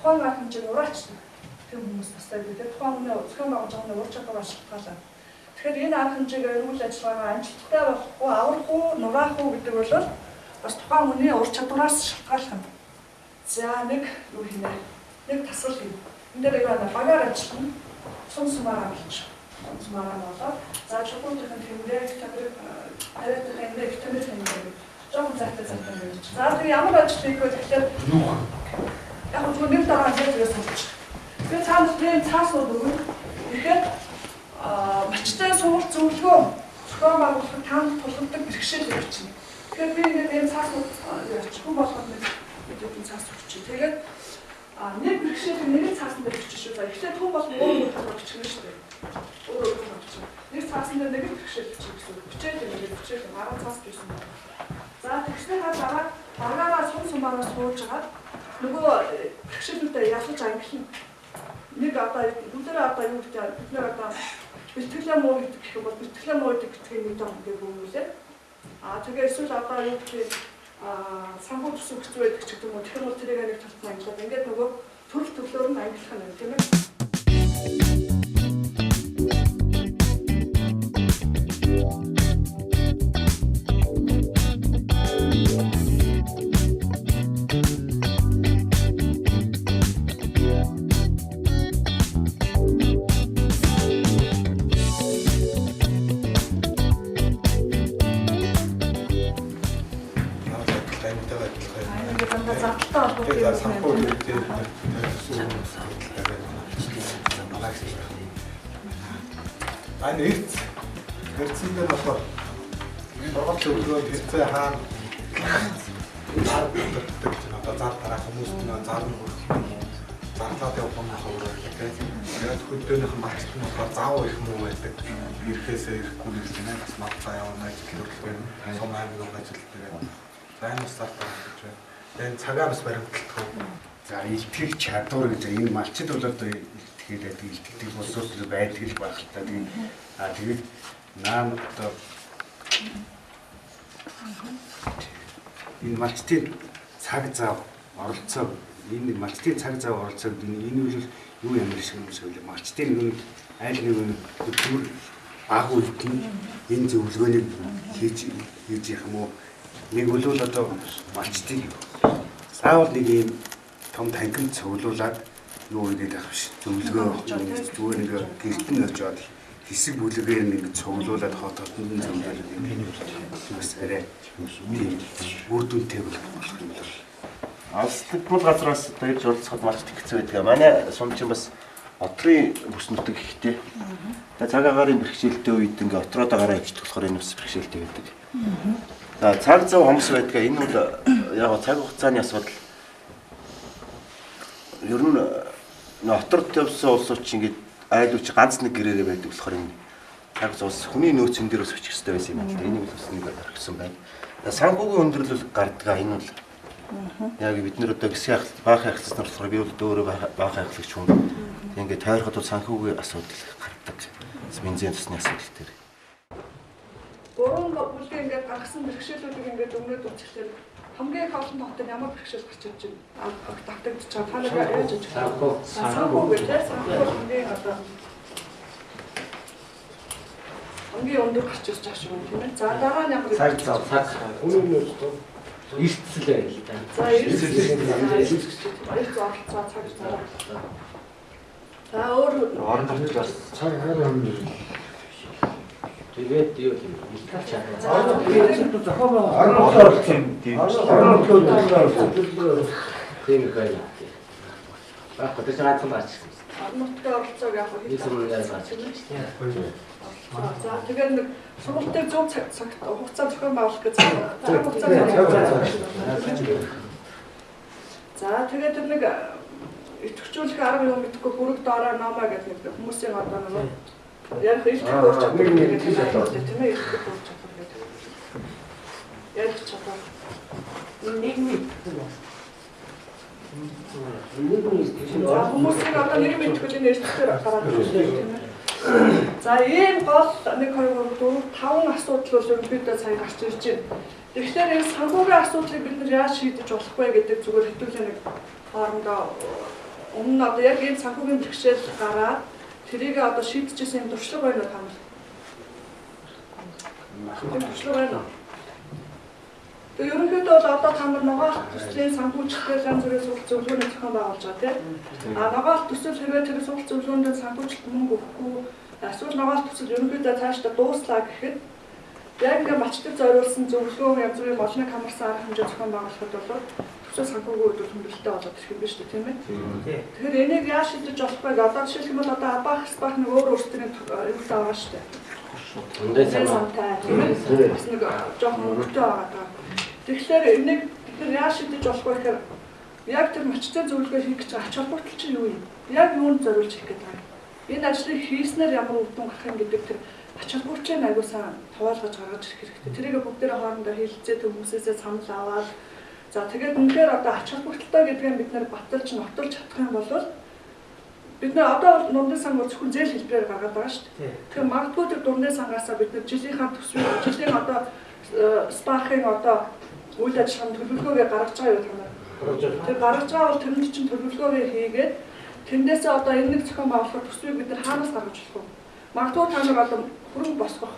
тухайн арга хэмжээ нураачдаг. Тэр хүмүүс бастай гэдэг. Тухайн хүний зохион байгуулж байгаа нь ур чадвараа шалтгаалаа. Тэгэхээр энэ арга хэмжээгээр эрүүл ажиллагаагаа амжилттай болохгүй, аврах уу, нураах уу гэдэг бол бас тухайн хүний ур чадвараас шалтгаалах юм. За нэг юу хийнэ? Нэг тасгал хийнэ. Энд дээр яг багаар ажиллана. Сумсмараа болж. Сумсмараа болоод за чухалдын тэмдэг таврыг аваад энэ витамин тэмдэг. Жон зайтай байж. За тэр ямар ажил хийх вэ гэхээр яг нь нэг дараа зэрэгээс болж. Тэгээ цаанаас тийм цаасууд өгнө. Тэгэхээр мачтай сургалт зөвлөгөө зохион байгуулахад таанд тулгардаг бэрхшээл явуулчихна. Тэгэхээр би ингээд энэ цаас хүн болгоод нэг цаас өгч. Тэгээд нэг бэрхшээл нэг цаасан дээр өгч шүү. Эхлээд хүн бол өөр болчихно шүү дээ. Өөр болчихно. Нэг цаасан дээр нэг бэрхшээл өгч гэсэн. Бичээд нэг бичээд 10 цаас гэсэн. За тэгснээр дараа багаараа сумаараа сууж хагаад нөгөө бэрхшээлүүдээ ялгаж ангилна. Нэг одоо бүгдээрээ одоо юу гэдэг бид нэр одоо бэлтгэлээ муу гэдэг гэх юм бол бэлтгэлээ муу гэдэг гэдгийг нэг доо ингээд өгүүлээ. Тэгээ эсвэл одоо юу гэдэг санхүү төсөв хэцүү байдаг ч гэдэг юм уу. Тэгэхээр бол тэрийг нэг талд нь ангилаад ингээд нөгөө төрөл төрлөөр нь ангилах нь тийм ээ. Ань эрцэн дээр болохоор сургалт өгөөд хэрэгцээ хаана одоо зар дараах хүмүүс нь зарна зарлаад явах юм хавраа тийм. Тэгээд хөдөөнийх нь малчт нь болохоор заав их муу байдаг. Ирэхээсээ ирэхгүй гэсэн нь бас мацаа явна ажил хөдөлгөөн сум аймаг ажил тэгээд зайнаас стартаа гэж байна. Тэгээд цагаа бас баримтлах. За илтгэх чадвар гэж энэ малчид бол одоо тэгээд илтгэдэг болсоор байдаг л байх л та. Тэгээд наам одоо энэ малчтын цаг зав оролцоо энэ малчтын цаг зав оролцоо энэ үйл юу ямар шиг юм шиг малчтын нэг айл нэг төр баг үлд нь энэ зөвлөгөөнийг хийж явах юм уу? Нэг бол одоо малчтын заавал нэг юм том танхимд цуглуулад юу гэдэг байх биш. Зөвлөгөө зүгээр нэг гэрт нь очиод хэсэг бүлэгээр нэг цуглуулад хотод нь зөвлөлөө юм бас арай үр дүнтэй болох юм л. Сэтгэл газраас дээрж уулзахад маш хэцүү байдаг. Манай сумчин бас отрын бүс нутаг ихтэй. Тэгээ цаг агаарын бэрхшээлтэй үед ингээ отроод агараа ичдэг болохоор энэ бас бэрхшээлтэй байдаг. За цаг зав хомс байдгаа энэ бол яг цаг хугацааны асуудал. Ер нь оторд явсан улсууд чинь ингээд айлууч ганц нэг гэрээрээ байдаг болохоор энэ цаг зовс хүний нөөцөн дээр ус очих хэрэгтэй байсан юм байна. Энийг бас нэг орхисон байна. Санхүүгийн өндөрлөл гардаг энэ бол яг бид нэр одоо гисэх баах хайхлаас болохоор би бол дөөрөө баах хайхлагч хүн. Ингээд тойроход бол санхүүгийн асуудал гардаг. Бензин тусны асуудал дээр. Гурван бүлгийн ингээд гаргасан бэрхшээлүүдийг ингээд өмнөд үзэхдээ хамгийн их олон тоотой ямар бэрхшээл гарч иж байна. Давтагдчих чам хаалга яаж иж байна. Санхүү гэдэг санхүү хамгийн одоо хамгийн өндөр гарч ирж байгаа шүү тийм ээ. За дараа нь ямар цаг үнэн нь эрсдэлээ л да. За эрсдэл цаг зав. За өөр орон тогтолцоос цаг хараа юм. Тэгээд юу юм илтгэж чадвар. Зохион байгуулалт тийм байна. Аа хөтөж гац маач. орноттой оролцоог яг хийх. За тэгээд нэг сургалтын 100 цагт хугацаа зохион байгуулах гэж байна. За тэгээд тэр нэг идэвхжүүлэх арга юм мэдхгүй бүрэг доороо номоо гэдэг нэг хүмүүсийн одоо нэг яг хэлдэг өөр чадвар гэдэг тийм ээ хэлдэг өөр чадвар гэдэг. Яг чадвар. Нийгмийн хүмүүсийн одоо нийгмийн төлөвийн эрсдэлээр гараад ирсэн тийм ээ. За ийм гол 1 2 3 4 5 асуудал бол ерөнхийдөө сая гарч ирж байна. Тэгэхээр энэ санхүүгийн асуудлыг бид нар яаж шийдэж болох вэ гэдэг зүгээр хэдүүлээ нэг хоорондоо өмнө одоо яг энэ санхүүгийн бэрхшээл гараад тэрийг одоо шийдэжсэн юм туршлага байна уу танил? Туршлага байна. Тэгээ ерөнхийдөө бол одоо та нар ногоолт төслийн санхүүжилтээр янз бүрийн сургалт зөвлөгөөний зохион байгуулж байгаа тийм. Ногоолт төсөл хэрвээ тэр сургалт зөвлөгөөнд санхүүжилт мөнгө өгөхгүй эсвэл ногоолт төсөл ерөнхийдөө цаашдаа дууслаа гэхэд яг ингээ мачтад зориулсан зөвлөгөө янз бүрийн молныг хамарсан арга хэмжээ зохион байгуулахад бол төсөл санхүүгийн үед хөнгөлөлтөй болоод ирэх юм биш үү тийм ээ. Тэгэхээр энийг яаж шийдэж болох вэ? Одоо жишээлбэл одоо Абах нэг өөр өөрсдийн юутай байгаа шүү дээ. Дундээ сантай тийм ээ. Бас нэг жоохон өнгөтэй байгаа. Тэгэхээр энийг бид нар яаж шийдэж болох вэ гэхээр яг тэр мачтай зөвлөгөө хийх гэж ач холбогдол чинь юу юм? Яг юунд зориулж хийх гэдэг юм. Энэ ажлыг хийснээр ямар үр дүн гарах юм гэдэг тэр ач холбогдлын аягүй сайн хуваалгаж гаргаж ирэх хэрэгтэй. Тэрийг бүгдээрээ хоорондоо хэлэлцээ хүмүүсээсээ санал аваад за тэгээд үнэхээр одоо ач холбогдолтой гэдгийг бид нэр баталж нотолж чадах юм бол бид нэр одоо бол дундын сан зөвхөн зээл хэлбэрээр гаргаад байгаа шүү дээ. Тэгэхээр магадгүй тэр дундын сангаасаа бид нэр жилийнхаа төсвийг жилийн одоо спахын одоо үйл ажиллагааны төлөвлөгөөгээ гаргаж байгаа юу та нар? Тэр гаргаж байгаа бол тэрний чинь төлөвлөгөөгээ хийгээд тэндээсээ одоо энэ нэг зохион байгуулах төсвийг бид нар хаанаас гаргаж болох вэ? Магадгүй та нар одоо хөрөнгө босгох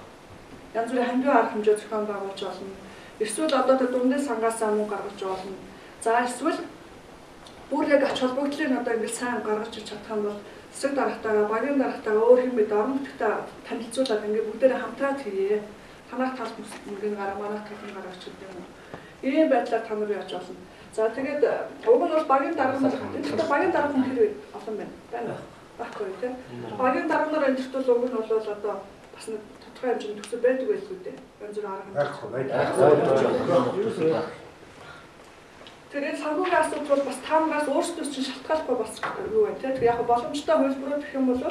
янз бүрийн хандив арга хэмжээ зохион байгуулж болно. Эсвэл одоо тэр дундын сангаасаа мөнгө гаргаж болно. За эсвэл бүр яг ач холбогдлыг одоо ингэ сайн гаргаж ич чадах юм бол засаг дарагтайгаа, багийн дарагтайгаа өөр хэм мэд орон нутгтай танилцуулаад ингэ бүгдээрээ хамтраад хийе. Танах талд мөнгөний гараа, манах талын гараа ч гэдэг юм. Ийм байдлаар та нар яаж болно. За тэгээд уг нь бол багийн дарга нар энэ багийн дарга хүн хэрэг олон байна. Байна. Баггүй тийм. Багийн дарга нар энэ төрөл уг нь бол одоо бас нэг тодорхой хэмжээний төсөв байдаг байлгүй дээ. Янз бүрийн арга хэмжээ. Тэгээд санхүүгийн асуудал бол бас таамагаас өөрсдөө чинь шалтгаалахгүй бас юу вэ тийм. Яг боломжтой хөлбөрөөр гэх юм бол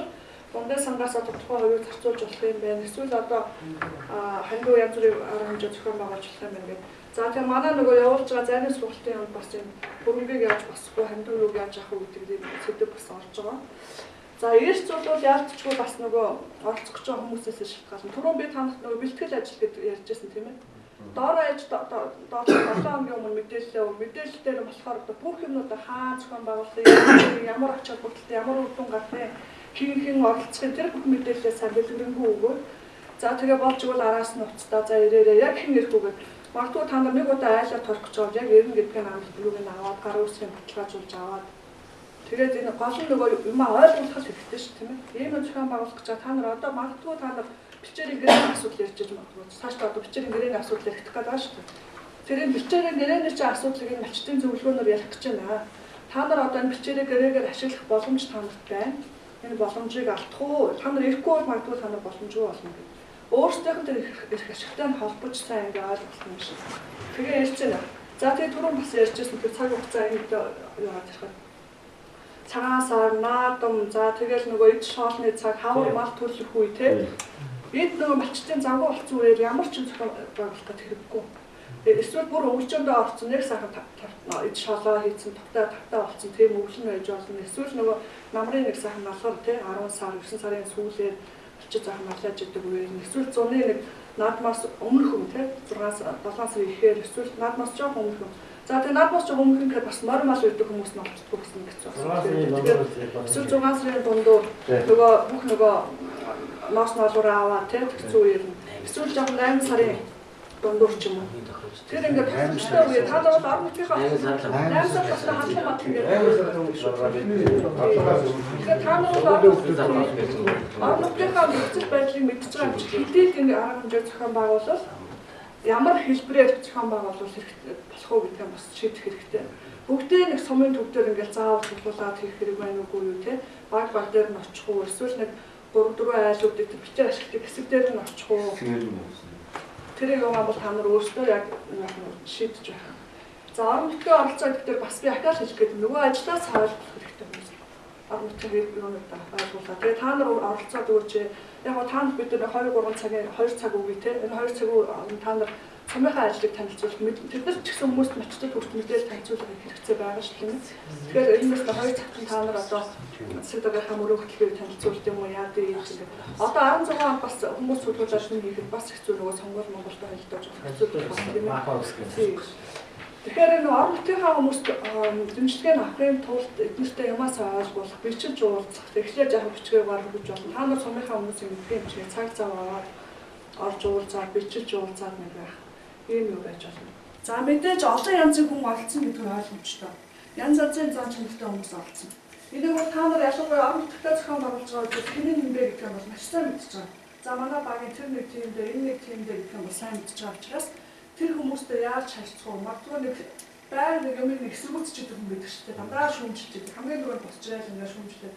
дундаа сангаас тодорхой хувийг зарцуулж болох юм байна. Эсвэл одоо хандив янз бүрийн арга хэмжээ зохион байгуулж болох юм байна гэдэг. За тэгээ манай нөгөө явуулж байгаа зайны сургалтын юм бас энэ хөрөнгөийг яаж босхгүй хандив юуг яаж авах үү гэдэг сэдв бас орж байгаа. За эрс бол яалтчгүй бас нөгөө оролцох гэж байгаа хүмүүсээс шалтгаална. Түрүүн би танахт нөгөө бэлтгэл ажил гэдэг ярьжсэн тийм ээ. Доороо ээж доор 7 хоногийн өмнө мэдээлэл дээр болохоор бүх юмнуудаа хаан зохион байгуулалтын ямар ач холбогдолтой ямар үр дүн гарах хэн оролцохын тэр бүх мэдээлэлээ сайн бэлтгэнгүү өгөө. За тэгээ болж игэл араас нь уцтаа за ирээрээ яг хэн ирэх үгээд магадгүй та нар нэг удаа айлаар торох гэж байгаа яг ирнэ гэдгийг амлалт нь аваад гар үсгийн баталгаажуулж аваад тэгээд энэ гол нь нөгөө юм ойлгох хэрэгтэй шүү тийм ээ. Ийм зохион байгуулах гэж та нар одоо магадгүй та нар бичээрийн гэрээний асуудал ярьж байгаа магадгүй цаашдаа одоо бичээрийн гэрээний асуудал ярих гээд байгаа шүү дээ. Тэр энэ бичээрийн гэрээний чинь асуудлыг энэ мачтын зөвлөгөөнөөр ярих гэж байна. Та нар одоо энэ бичээрийн гэрээгээр ашиглах боломж та нарт байна. Энэ боломжийг алдах уу? Та нар ирэхгүй бол магадгүй та нар боломжгүй болно гэдэг. Өөрсдийнх нь тэр их ашигтай нь холбож сайн ингээ ойлгох юм шиг. Тэгээ ярьж байна. За тэгээ түрүүн бас ярьжсэн тэр цаг хугацаа ингэ яагаад ярих вэ? Цагаан сар, наадам, за тэгэл нөгөө эд шоолны цаг, хавар мал төлөх үе те. Эд нөгөө малчтын завгүй болсон үеэр ямар ч зохион байгуулах гэж хэрэггүй. Эсвэл бүр өвлжөндөө орцсон нэг сайхан эд шоолоо хийсэн, тавтаа болсон тийм өвлөн байж болно. Эсвэл нөгөө намрын нэг сайхан налхар те 10 сар, 9 сарын сүүлээр чи заахан марлаж идэг үеэр эсвэл зуны нэг наадмаас өмнөх юм те 6 7 сар ихээр эсвэл наадмаас жоох өмнөх юм. За тэгээ наадмаас жоох өмнөх гэхээр бас нормал байдаг хүмүүс нь олцдгүй гэсэн гэж байна. Тэгээд эсвэл 6 сарын дундуур нөгөө бүх нөгөө ноос ноолороо аваа те хэцүү үеэр эсвэл жоох 8 сарын дундуур ч юм уу. Тэр ингээд тохиолдолтой үе та нар бол орон нутгийнхаа 8 сар басна халуун мат ингээд тэгээд та нар бол орон нутгийнхаа нөхцөл байдлыг мэдж байгаа юм чи хэдийд ингээд арга хэмжээ зохион байгуулал ямар хэлбэрээр зохион байгуулах хэрэгтэй болох уу гэдгийг бас шийдэх хэрэгтэй. Бүгдээ нэг сумын төв дээр ингээд заавал төлөвлөлөөд хийх хэрэг байна уугүй юу те баг дээр нь очих уу эсвэл нэг 3-4 айлуудыг бичээр ашигладаг хэсэг дээр нь очих уу. Тэр юм бол та нар өөрсдөө яг шийдэж байна. За орон нутгийн оролцоо гэдэг бас би ахиад хэлэх гэдэг нөгөө ажлаас ойлгох хэрэгтэй юм. Орон нутгийн юунуудаа ойлгуулаа. Тэгээ та нар оролцоод өгөөч. Яг гоо та нар бид нар 2-3 цагийн 2 цаг өгье те. Энэ 2 цаг та нар сумынхаа ажлыг танилцуулах тэд нар ч гэсэн хүмүүст мачтад хүрт мэдээлэл танилцуулах хэрэгцээ байгаа шүү дээ. Тэгэхээр энэс 2 цагт та нар одоо сэдвийн мөрөглөлөөр танилцуулт юм уу яа дээ юм. Одоо 16 он бас хүмүүс судалгааж хийхэд бас хэцүү нөгөө сонгуул Монголд хэлдэж байгаа хэцүү. Тэгэхээр энэ орон нутгийнхаа хүмүүст дэмжлэгээ авахын тулд эднэртэй юмас ойлгуулах, бичиж уулзах, тэгэхээр яг бичгээр өгч болно. Та нар сумынхаа хүмүүсийн мэдээ хэмжээ цаг зав аваад орж уулзаад, бичиж уулзаад нэг байх. Ийм юу байж болно. За мэдээж олон янзын хүн олцсон гэдэг нь ойлгомжтой. Янз янзын зан чанартай хүмүүс олцсон. Энийг бол та нар ялангуяа орон нутгад зохион байгуулж байгаа зүйл хэний юм бэ гэдэг нь бол маш сайн мэдж байгаа. За манай багийн тэр нэг тийм дээр, энэ нэг тийм дээр гэх юм бол сайн мэдж байгаа учраас тэр хүмүүстэй яаж харьцах вэ? Магадгүй нэг байр нэг юм эсэргүүцчихэд хүн байдаг шүү дээ. Дандаа шүүмжилдэг. Хамгийн түрүүнд босч ирэл ингээд шүүмжлээд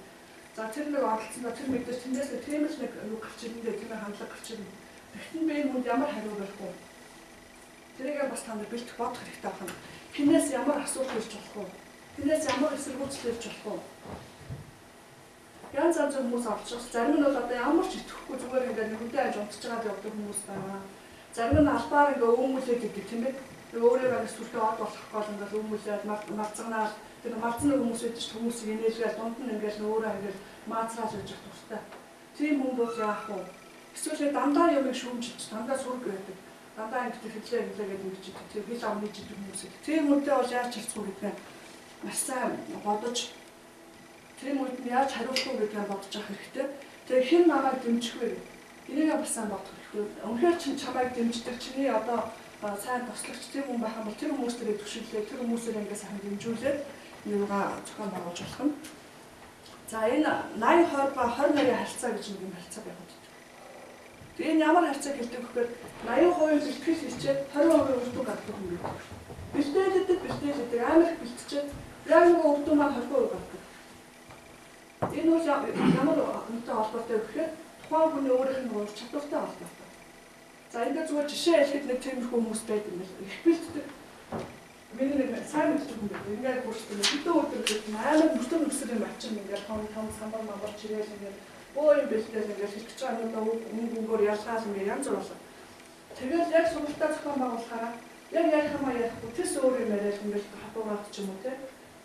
За тэр нэг олцсон тэр мэдээж тэндээс тийм л нэг юу гарч ирэндээ тийм хандлага гарч ирнэ. Тэгтэн би энэ хүнд ямар хариу барих вэ? Тэрийг бас та нар бэлтгэх бодох хэрэгтэй байна. Хинээс ямар асуудал ирж болох вэ? Хинээс ямар эсэргүүцэл ирж болох вэ? Янз янз хүмүүс олчихсон. Зарим нь бол одоо ямар ч итгэхгүй зүгээр ингээд хүнтэй ажил унтж байгаа явдаг хүмүүс байна. Зарим нь албаар ингээд өөмүүлээд идэг тийм ээ. Өөрөөр хэлбэл сүртэй од болохгүй бол ингээд өөмүүлээд марцгнаа тэр марцны хүмүүс идэж хүмүүсийг инээлгээл дунд нь ингээд өөрөө ингээд маацрааж явж байгаа туфтаа. Тийм хүн бол яах вэ? Эсвэл дандаа юмыг шүүмжиж дандаа сүрэг байдаг. Дандаа ингээд хэллээ гэдэг ингэж идэг. Тэр хэл амны жижиг хүмүүс. Тийм үнтэй бол яаж харцгүй гэдэг нь маш сайн бодож тийм үед нь яаж хариулах вэ гэдгийг бодож авах хэрэгтэй. Тэгээ хэн намайг дэмжих вэ? Энийг бас сайн бодох хэрэгтэй. Үнэхээр чинь чамайг дэмждэг чиний одоо сайн тослогч тийм хүн байх юм бол тэр хүмүүстэй төвшүүлээ, тэр хүмүүсээр ингээд сайн дэмжүүлээд юугаа зохион байгуулж болох юм. За энэ 80-20 ба 20-80 харьцаа гэж нэг юм харьцаа байгаад байна. Тэгээ энэ ямар харьцаа гэдэг вэхээр 80% бэлтгэл хийчээд 20% үрдүн гаддаг хүн гэдэг. Бэлтээлэдэг амар их бэлтчихэд яг нэг үрдүн маань 20% гаддаг. Энэ бол ямар үнэтэй холбоотой вэ гэхээр тухайн хүний өөрийнх нь ур чадвартай холбоотой. За ингээд зүгээр жишээ хэлэхэд нэг тиймэрхүү хүмүүс байдаг юм байна. Их бэлтдэг. Миний нэг сайн мэддэг хүн байдаг. Ингээд бүрсдэг. Хэдэн өдөр гэдэг амар мөртөө нүсэр юм ачим ингээд том самбар мамбар чирээл ингээд өө юм бэлтгэл ингээд хэлчих чагаа өнгөөр ялгаал ингээд янз бүр болоо. Тэгээд яг сургалтаа зохион байгуулахаараа яг ярих юм ярихгүй тэс өөр юм яриад ингээд хатуугаад ч юм уу те.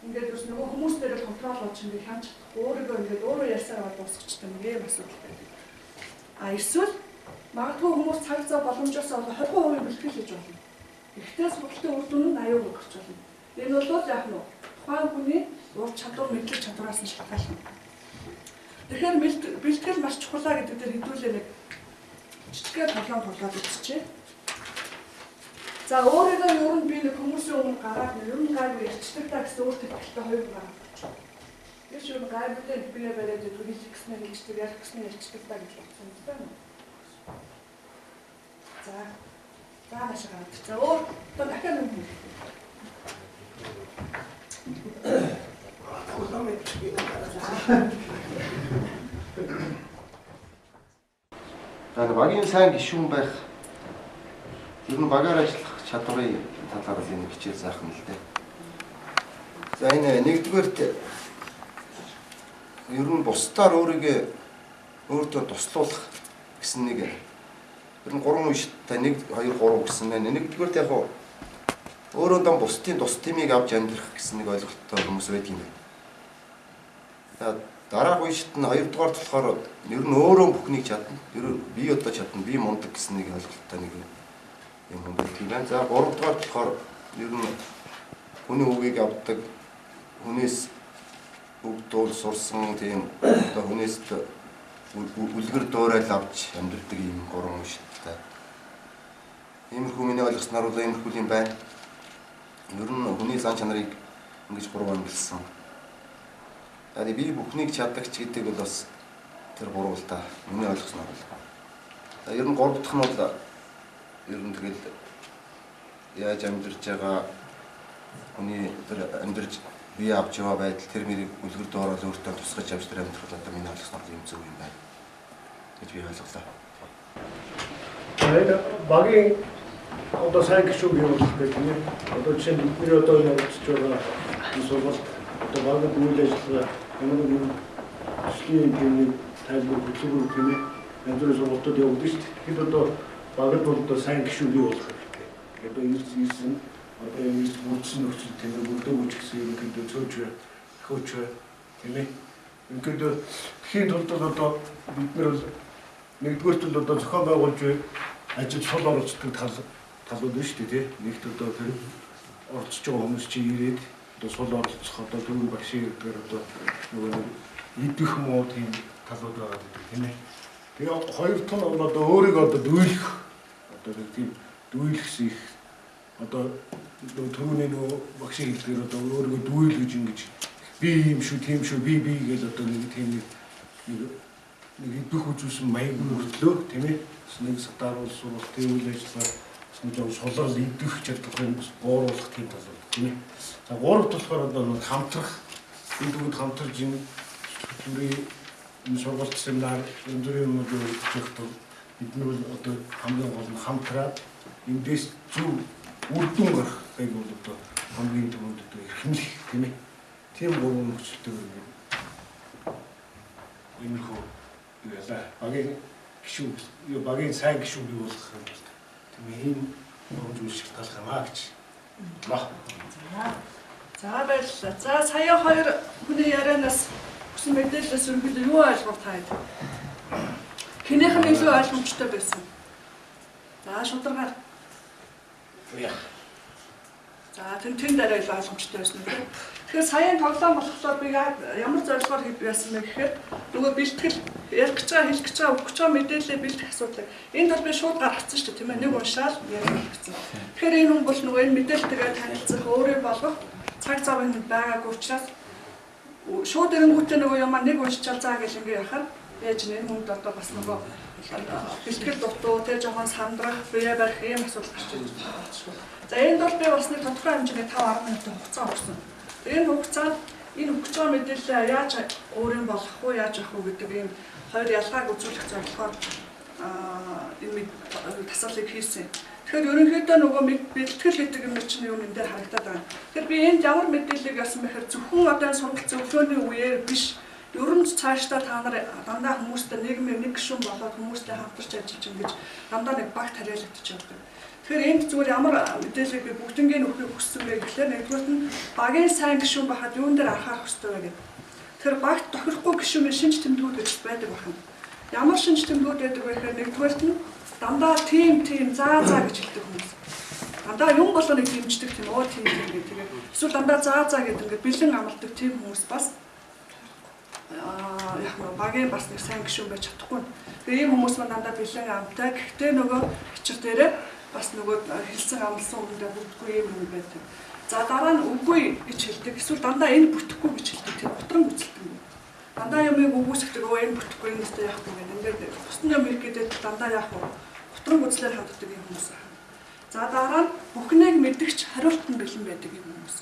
Ингээд бас нөгөө хүмүүстэй л контрол болж ингээд хянч өөрийгөө ингээд өөрөө ярьсаар бол дуусчихсан юм ийм асуудал байдаг. А эсвэл магадгүй хүмүүс цаг зав боломжоос олоо 20% бэлтгэл хийж болно. Ихтэй сургалтын үр дүн нь 80% гарч болно. Энэ бол яг нь тухайн хүний ур чадвар мэдлэг чадвараас нь шалтгаална. Тэгэхээр бэлтгэл маш чухлаа гэдэг дээр хэдүүлээ нэг жижигхэн тоглоом үзчихье. За өөрөөгөө ер нь би нэг хүмүүсийн өмнө гараад ер нь гайгүй ярьцдаг та гэсэн өөртөө ихтэй хоёр гараад. Ես ер нь гайгүй би барайд түргийч гэснээр хэлждэг ярих гэснээр ярьцдаг та гэж бодсон юм байна. За маш гараад. За өөр одоо дахиад нэг юм. За багийн сайн гишүүн байх ер нь багаар ажиллах чадварын талаар энэ хичээл заах юм л дээ. За энэ нэгдүгээрт ер нь бусдаар өөртөө туслуулах гэсэн нэг ер нь 3 үе та 1 2 3 гэсэн байна. Нэгдүгээрт яг өөрөө дан бусдын тус тэмийг авч амьдрах гэсэн нэг ойлголттой хүмүүс байдаг юм байна. За дараах үеишт нь 2 дугаар болохоор ер нь өөрөө бүхнийг чадна. Ер нь би одоо чадна, би мундаг гэсэн нэг ойлголттой нэг юм хүн байдаг юм байна. За 3 дугаар болохоор ер нь хүний үгийг авдаг, хүнээс үг дуул сурсан тийм одоо хүнээс үлгэр дуурайл авч амьддаг юм 3 хүн шүү дээ. Иймэрхүү миний ойлгосноор бол иймэрхүү юм байна. Ер нь хүний зан чанарыг ингэж 3 ангилсан. За би бүхнийг чаддагч гэдэг бол бас тэр 3 л та миний ойлгосноор бол. За ер нь 3 дахь нь бол ер нь тэгэл яаж амьдарч байгаа хүний тэр амьдарч бие авч яваа байдал тэр мэрийг үлгэр доорол өөртөө тусгаж авч тэр амьдрах одоо миний ойлгосноор юм зөв юм байна гэж би ойлголоо. Тэгээд багийн одоо сайн гişүүг явуулах гэх юм. Одоо жишээ нь бидний одоо явуулж байгаа эсвэл одоо багийн үйл ажиллагаа ямар нэгэн төслийн хэмжээний тайлбар хөтөлбөр тийм ээ янз бүрийн сургалтууд явуулдаг шүү дээ. Тэгэхэд одоо багад бол одоо сайн гişүүг явуулах хэрэгтэй. Одоо ирсэн одоо энэ бүрдсэн нөхцөл тийм ээ бүрдөө үүч гэсэн юм гэдэг цөөж хөөч тийм ээ. Ингээд тхийн тулд одоо бид нар бол нэгдүгээрт л одоо зохион байгуулж ажил сул оролцдог талууд нь шүү дээ. Нэгт одоо тэр оролцож байгаа хүмүүс чи ирээд одоо сул оролцох одоо түрүү багшийн гэдгээр одоо нөгөө идэх муу тийм талууд байгаа гэдэг тийм ээ. Тэгээ хоёр дахь нь бол одоо өөрийгөө одоо дүүлэх одоо тийм дүүлэх их одоо түрүүний нөгөө багшийн хэлдгээр одоо өөрийгөө дүүл гэж ингэж би юм шүү тийм шүү би гэж одоо нэг тийм нэг идэх үзүүлсэн маяг мөртлөө тийм ээ. Нэг сатааруул сургалтын үйл ажиллагаа нэг жоо сулрал идэх чадварыг бууруулах тийм талууд тийм ээ. За гурав болохоор одоо хамтрах энэ дүгэнд хамтарж энэ энэ сургалт семинар өндрийн юмнуудыг өгөхдөө бид нар одоо хамгийн гол нь хамтраад эндээс зөв үр дүн гарах гэх бол одоо хамгийн түрүүнд одоо эрхэмлэх тийм ээ. Тийм гурван нөхцөлтэй ингээд иймэрхүү юу яла багийн гişүү юу багийн сайн гişүү бий болох юм бол тийм ийм гурван зүйл шалтгаалах юм аа гэж. За баярлалаа. За сая хоёр хүний ярианаас хүссэн мэдээлэлээс ерөнхийдөө юу ойлгох таад? Хинийх нь илүү ойлгомжтой байсан. За шударгаар. За тэн дараа илүү ойлгомжтой байсан үү? Тэгэхээр саяын тоглоом болохоор би ямар зорилгоор хийсэн бэ гэхээр нөгөө бэлтгэл ярих гэж байгаа, хэлэх гэж байгаа, өгөх гэж байгаа мэдээлэлээ бэлтгэх асуудал. Энд бол би шууд гаргацсан шүү дээ, тийм ээ. Нэг уншаал ярих гэсэн. Тэгэхээр энэ хүн бол нөгөө энэ мэдээлэлтэйгээ танилцах, өөрийн болгох цаг зав энд байгаагүй учраас шууд эрэнгүүтээ нөгөө юм нэг уншичаал заа гэж ингэ яхаар яаж нэ хүнд одоо бас нөгөө бэлтгэл дутуу, тэ жоохон сандрах, бие барих ийм асуудал гарч ирж байна. За энд бол би бас нэг тодорхой хэмжээний 5-10 минутын хугацаа өгсөн. Энэ хугацаанд энэ өгч байгаа мэдээлэлээ яаж өөрийн болгох уу, яаж авах уу гэдэг ийм хоёр ялгааг үзүүлэх зорилгоор энэ тасгалыг хийсэн. Тэгэхээр ерөнхийдөө нөгөө бэлтгэл гэдэг юм чинь юу нэн дээр харагдаад байна. Тэгэхээр би энд ямар мэдээллийг ялсан бэхээр зөвхөн одоо сургалт зөвлөөний үеэр биш, ер нь цаашдаа та нар дандаа хүмүүстэй нийгмийн нэг гишүүн болоод хүмүүстэй хамтарч ажиллаж ингэж дандаа нэг багт хариалагдчих явдаг. Тэгэхээр энд зүгээр ямар мэдээллийг би бүгднийг өгөхийг хүссэн бэ гэхлээр нэгдүгээр нь багийн сайн гишүүн байхад юун дээр анхаарах хэрэгтэй вэ гэдэг. Тэгэхээр багт тохирохгүй гишүүний шинж тэмдгүүд гэж байдаг байна. Ямар шинж тэмдгүүд байдаг вэ гэхээр нэгдүгээр нь дандаа тийм заа гэж хэлдэг хүмүүс. Дандаа юм болоныг дэмждэг тийм оо тийм гэдэг. Тэгээд эсвэл дандаа заа гэдэг ингээд бэлэн амладаг тийм хүмүүс бас яг нь багийн бас нэг сайн гишүүн байж чадахгүй. Тэгээ ийм хүмүүс маань дандаа бэлэн амтай. Гэхдээ нөгөө хичэр дээрээ бас нөгөө хэлсэн амлсан үгэндээ бүгдгүй юм байдаг. За дараа нь үгүй гэж хэлдэг. Эсвэл дандаа энэ бүтэхгүй гэж хэлдэг. Тийм утран бүцэлдэг. Дандаа юмыг үгүйсгдэг. Энэ бүтэхгүй энэ өстой яах вэ гэдэг. Ингээд бусдын юм ирэх гэдэг дандаа яах вэ? Утран бүцлээр ханддаг юм хүмүүс. За дараа нь бүхнийг мэдгч хариулт нь бэлэн байдаг юм хүмүүс.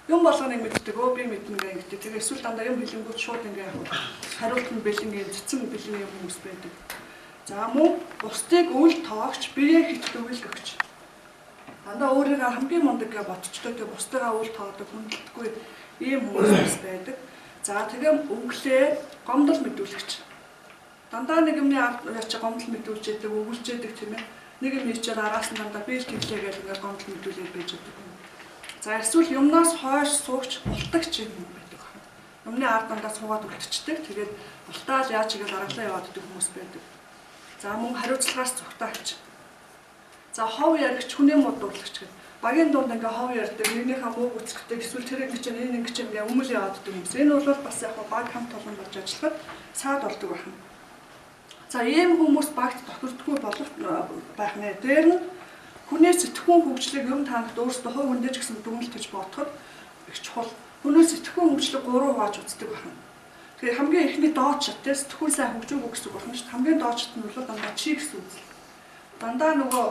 Юм болгоныг мэддэг. Өө би мэднэ гэдэг. Тэгээ эсвэл дандаа юм хэлэнгүүт шууд ингээ яах вэ? Хариулт нь бэлэн, цэцэн бэлэн юм хүмүүс байдаг. За мөн бусдыг үл тоогч, бие хит төвлөгч. Дандаа өөрийгөө хамгийн мундаг гэж бодчтой, тэгээ бусдыгаа үл тоодог, хүндэлдэггүй ийм хүмүүс байдаг. За тэгээ өглөө гомдол мэдүүлэгч. Дандаа нэг юмны яач гомдол мэдүүлж яадаг, өгүүлж яадаг тийм ээ. Нэг юм хийчихээр араас нь дандаа биел тэглээ гэж ингээ гомдол мэдүүлээд байж байгаа. За эсвэл юмнаас хойш суугч бултагч юм байдаг. Юмны ард дандаа суугаад үлдчихдэг. Тэгээд бултаал яаж игээл аргалаа яваад идэх хүмүүс байдаг. За мөн хариуцлагаас зүгтаагч. За хов яригч, хүний модуулагч гэдэг. Багийн дунд ингээ хов ярьдаг, нэгнийхээ мууг үцгэдэг, эсвэл тэр ингэ чинь энэ ингэ чинь ингээ өмөл яваад идэх хүмүүс. Энэ бол бас яг баг хамт олон болж ажиллахад саад болдог байна. За ийм хүмүүс багт тохирдгүй байх нэ. Дээр нь хүний сэтгүүн хөгжлийг юм танахд өөрсдөө хувь хүндэж гэсэн дүгнэлт гэж бодоход их чухал. Хүний сэтгүүн хөгжлийг 3 хувааж үздэг байна. Тэгээ хамгийн эхний доод шат те сэтгүүл сайн хөгжөөг гэсэн үг байна шүү дээ. Хамгийн доод шат нь бол дандаа чи гэсэн үг. Дандаа нөгөө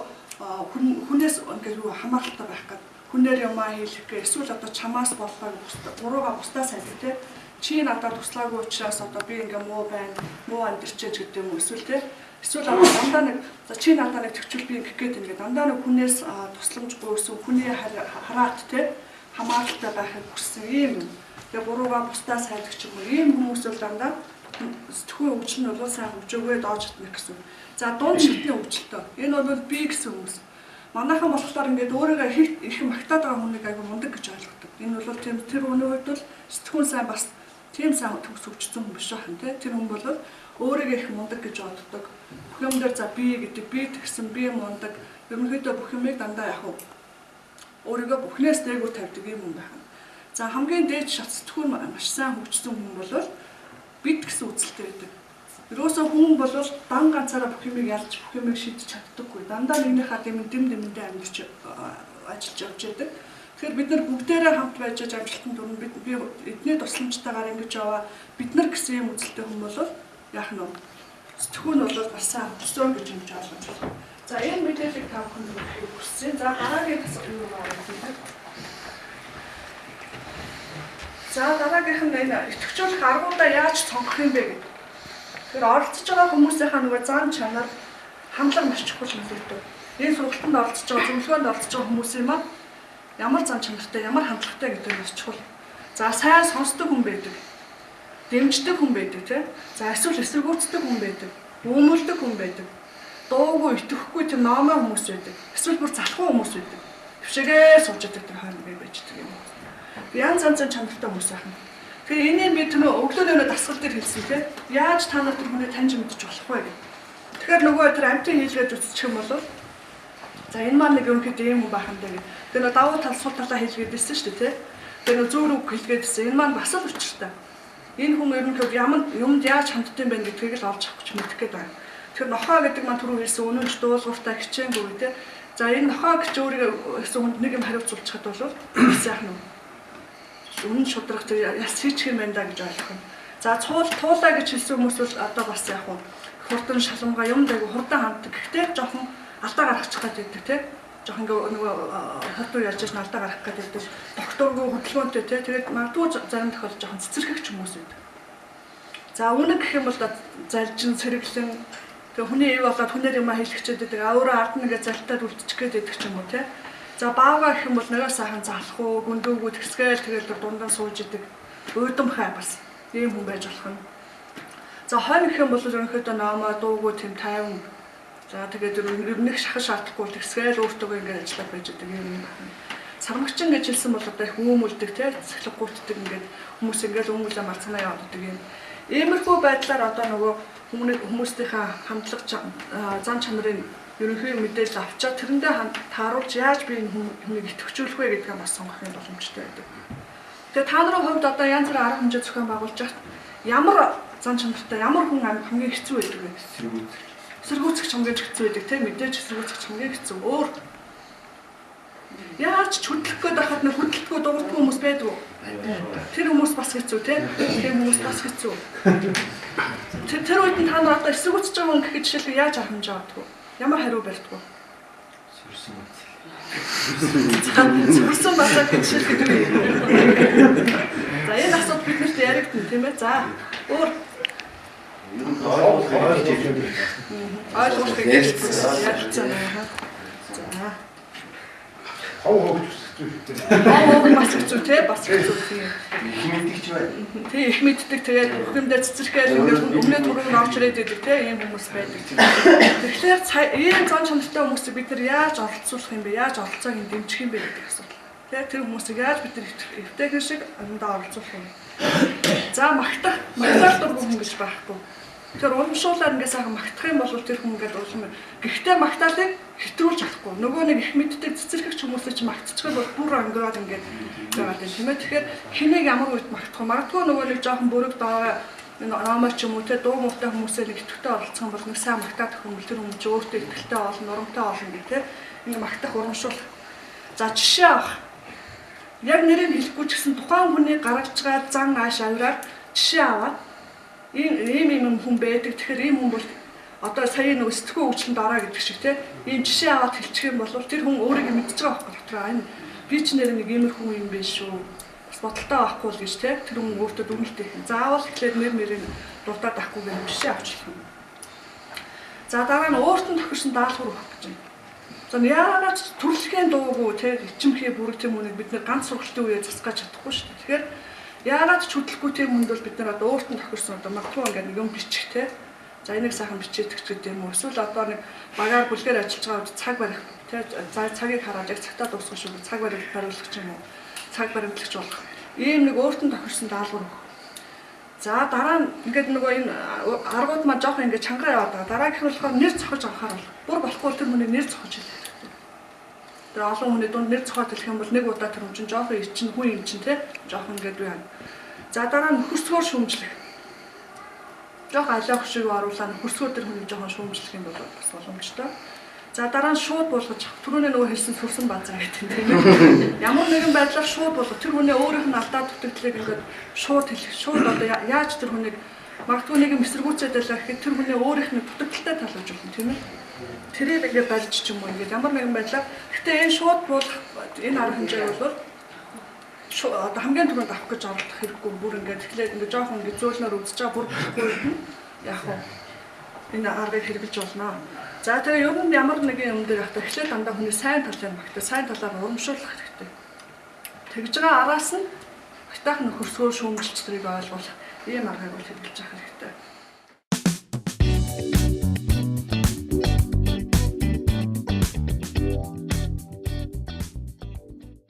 хүнээс ингээд юу хамааралтай байх гэдэг. Хүнээр юмаа хийх гээ эсвэл одоо чамаас боллоо гурууга бусдаа сайдаг те. Чи надад туслаагүй учраас одоо би ингээ муу байна, муу амьдэрчээж гэдэг юм уу эсвэл те. Эсвэл дандаа нэг чи надад нэг төвчл би ингэх гээд ингээ дандаа нэг хүнээс тусламжгүй эсвэл хүний хараат те хамааралтай байхыг хүссэн юм. Тэгээ гурууга бусдаа сайдаг ч юм уу. Ийм хүмүүс бол дандаа сэтгүүн хөгжил нь бол сайн хөгжөөгөө доош хатна гэсэн. За дунд шатны хөгжилтэй. Энэ бол би гэсэн хүмүүс. Манайхан болохоор ингээд өөрийгөө их магтаад байгаа хүнийг айгүй мундаг гэж ойлгодог. Энэ бол тэр хүний хувьд бол сэтгүүн сайн бас тийм сайн төгс хөгжсөн хүн биш байна те. Тэр хүн бол өөрийгөө их мундаг гэж боддог. Бүх юм дээр за би гэдэг, би тэгсэн, би мундаг. Ерөнхийдөө бүх юмыг дандаа яг өөрийгөө бүхнээс дээгүүр тавьдаг юм байна. За хамгийн дээд шат сэтгүүн маш сайн хөгжсөн хүн бол бид гэсэн үзэлтэй байдаг. Ерөөсөө хүн бол дан ганцаараа бүх юмыг ялж бүх юмыг шийдэж чаддаггүй. Дандаа нэгнийхээ дэмдэмдээ амьдч ажиллаж явж байдаг. Тэгэхээр бид нар бүгдээрээ хамт байж амжилтанд хүрнэ. Би эдний тусламжтайгаар ингэж яваа. Бид нар гэсэн юм үзэлтэй хүн бол яах нь вэ? Сэтгүүн бол бас сайн хөгжсөн гэж юм ойлгож байна. За энэ мэдээллийг та бүхэнд өгөхийг хүссэн. За дараагийн тасгал юу байна? За дараагийнх нь энэ идэвхжүүлэх аргуудаа яаж сонгох юм бэ гэдэг. Тэгэхээр оролцож байгаа хүмүүсийнхаа нөгөө зан чанар хандлага маш чухал юм л дээ. Энэ сургалтанд оролцож байгаа, зөвлөгөөнд оролцож байгаа хүмүүсийн маань ямар зан чанартай, ямар хандлагатай гэдэг нь бас чухал. За сайн сонсдог хүн байдаг. Дэмждэг хүн байдаг тийм. За эсвэл эсэргүүцдэг хүн байдаг. Өмөлдөг хүн байдаг. Дуугүй, итгэхгүй тийм номоо хүмүүс байдаг. Эсвэл бүр залхуу хүмүүс байдаг. Төвшөгээ сууж байдаг тэр хойно би байждаг юм. Янз янзын чанартай хүмүүс байна. Тэгэхээр энийг би тэр өглөөний дасгал дээр хэлсэн тийм. Яаж та нар тэр хүнийг таньж мэдчих болох вэ гэх. Тэгэхээр нөгөө тэр амтын хийлгээд үсчих юм бол за энэ маань нэг өнөхөд ийм хүн байх юм даа гэх. Тэр нөгөө давуу тал сул талаа хэлгээд ирсэн шүү дээ тийм. Тэр нөгөө зүүр үг хэлгээд ирсэн. Энэ маань бас л учиртай. Энэ хүн ерөнхийдөө ямар юмд яаж ханддаг юм бэ гэдгийг л олж авах гэж мэдэх гээд байна. Тэгэхээр нохоо гэдэг маань түрүү хэлсэн үнэнч дуулууртай хичээнгүй тийм. За энэ нохоо гэж өөрийгөө гэсэн хүнд нэг юм хариуцуулж чад бол сайхан юм. Үнэн шудрах тэр яс хийчих юм байна да гэж ойлгох юм. За туулаа гэж хэлсэн хүмүүс бол одоо бас яг хурдан шаламгаа юм дайгу хурдан ханддаг. Гэхдээ жоохон алдаа гаргачих гэдэг тийм. Жоохон нөгөө хурдан ярьж байгаа алдаа гаргах гэдэг. Докторгүй хөдөлгөөнтэй тийм. Тэгээд магадгүй зарим тохиолдолд жоохон цэцэрхэгч хүмүүс байдаг. За үнэн гэх юм бол залжин сэргэлэн тэг хүний ив болоод хүнээр юм хийлгчээд байдаг. Өөрөө ард нэгэ залтаад үлдчих гээд байдаг ч юм уу тийм. За баага гэх юм бол нэрээ сайхан залахгүй, гүндүүгүүд хэсгээл тэгээд дундаа сууж идэг. Өөдөмхай бас ийм хүн байж болох юм. За хойно гэх юм бол ерөнхийдөө номоо дуугүй тийм тайван. За тэгээд нэг шахаж шаардахгүй хэсгээл өөртөө ингээд ажиллаад байж идэг юм байна. Сармагчин гэж хэлсэн бол одоо их үүмэлдэг тийм цэцлэг гуйтдаг ингээд хүмүүс ингээд үүмэлээ марцнаа явуулдаг юм. Иймэрхүү байдлаар одоо нөгөө хүмүүсийнхээ хандлага зан чанарын ерөнхий мэдээлэл авчаад тэрэндээ тааруулж яаж би энэ хүнийг идэвхжүүлэх вэ гэдгээ бас сонгох юм боломжтой байдаг. Тэгээ та нарын хувьд одоо янз бүрийн арга хэмжээ зохион байгуулж байхад ямар зан чанартай ямар хүн хамгийн хэцүү байдаг вэ? Эсэргүүцэгч хамгийн хэцүү байдаг тийм мэдээж эсэргүүцэгч хамгийн хэцүү. Өөр яаж ч хөдлөх гээд байхад нэг хөдөлгөө дуурдах хүмүүс байдаг уу? Тэр хүмүүс бас хэцүү тийм. Тэр хүмүүс бас хэцүү. Тэр үед нь та нар одоо эсэргүүцэж байгаа хүн гэхэд жишээлбэл яаж арга хэмжээ авдаг вэ? Ямар хариу барьдаг вэ? Сүрсэн басаа гэж хэлдэг. За энэ асуудал биднэрт яригдана тийм ээ. За өөр ойлгох гэж ярьсан аа. За. Хоо бас хэцүү те бас хэцүү тийм. Их мэддэг ч байна. Тийм их мэддэг тэгээд бүхэндээ цэцэрхгээл ингээд өмнөд түрүүнд орж ирээд байдаг те ийм хүмүүс байдаг. Тэгэхээр ийм зан чанартай хүмүүсийг бид нар яаж оролцуулах юм бэ? Яаж оролцоог нь дэмжих юм бэ гэдэг асуудал. Тэгээд тэр хүмүүсийг яаж бид нар эвтэйхэн шиг андаа оролцуулах юм. За магтах дургүй хүн гэж байхгүй. Тэр уламжуулаад ингээд сайхан магтах юм бол тэр хүн ингээд улам гэхдээ магтаалыг хэтрүүлж чадахгүй. Нөгөө нэг их мэддэг цэцэрхэгч хүмүүсээ чи магтчихвал бол бүр ангираад ингээд байгаа юм тийм ээ. Тэгэхээр хэнийг ямар үед магтах вэ? Магадгүй нөгөө нэг жоохон бүрэг даа номоо ч юм уу те дуу муутай хүмүүсээ нэг идэвхтэй оролцох юм бол нэг сайн магтаад өгөх юм бол тэр хүн ч өөртөө идэвхтэй олон урамтай олон гэх те ингээд магтах урамшуулах. За жишээ авах. Яг нэрийг хэлэхгүй ч гэсэн тухайн хүний гаргаж байгаа зан ааш авираар жишээ аваад ийм хүн байдаг. Тэгэхээр ийм хүн бол одоо сая нэг сэтгүү хөгжлөнд ороо гэдэг шиг тийм ийм жишээ аваад хэлчих юм бол тэр хүн өөрийгөө мэдчихэж байгаа байхгүй дотроо энэ би ч нэр нэг иймэрхүү юм биш шүү. Бас бодолтой байхгүй л гэж тийм тэр хүн өөртөө дүгнэлт хийх. Заавал тэгэхээр нэрийг дурдаад авахгүй гэх жишээ авчлах юм. За дараа нь өөртөө тохирсон даалгавар өгөх гэж байна. За яагаад төрөлхийн дуугүй тийм ичимхий бүрэг тийм үнийг бид нэр ганц сургалтын үеэ засгаж чадахгүй шүү дээ. Тэгэхээр яагаад ч хөдөлгөхгүй тийм хүнд бол бид нар одоо өөртөө тохирсон одоо магадгүй ингээд нэг юм бичих тийм за энийг сайхан бичээд өгч гэдэг юм уу эсвэл одоо нэг багаар бүлгээр ажиллаж байгаа үед цаг барих тийм цагийг хараад яг цагтаа дуусгах шиг цаг баримтлагч юм уу цаг баримтлагч болох ийм нэг өөртөө тохирсон даалгавар өгөх. За дараа нь ингээд нөгөө энэ аргууд маань жоох ингээд чангараа яваад байгаа. Дараагийнх нь болохоор нэр цохож авахаар бол бүр болохгүй тэр хүний нэр цохож хэлэх. Тэр олон хүний дунд нэр цохоод хэлэх юм бол нэг удаа тэр хүн чинь жоох юм чинь хүн юм чинь тийм жоох ингээд байна. За дараа нь хөрсгөөр шүүмжлэх. Жоох алиах шиг оруулаад хөрсгөөр тэр хүний жоохон шүүмжлэх юм бол бас боломжтой. За дараа нь шууд болгож түрүүний нөгөө хэлсэн сүрсэн базар гэдэг тийм ээ. Ямар нэгэн байдлаар шууд болгох тэр хүний өөрийнх нь алдаа дутагдлыг ингээд шууд хэлэх. Шууд одоо яаж тэр хүнийг магадгүй нэг юм эсэргүүцээд байлаа гэхэд тэр хүний өөрийнх нь дутагдaltaй талж болно тийм ээ. Тэрийг ингээд барьж ч юм уу ингээд ямар нэгэн байдлаар гэхдээ энэ шууд болгох энэ арга хэмжээ бол одоо хамгийн түрүүнд авах гэж оролдох хэрэггүй бүр ингээд тэгэхээр ингээд жоохон ингээд зөөлнөр үзэж байгаа бүр болохгүй юм. яг уу энэ аргыг хэрэгжилж болно. За тэгээ ер нь ямар нэгэн юм дээр явахдаа эхлээд дандаа хүний сайн талыг магтаа, сайн талаар урамшуулах хэрэгтэй. Тэгж байгаа араас нь битаах нөхөрсгөө шүүмжилчдрийг ойлгуулах ийм аргыг бол хэрэгжилж авах хэрэгтэй.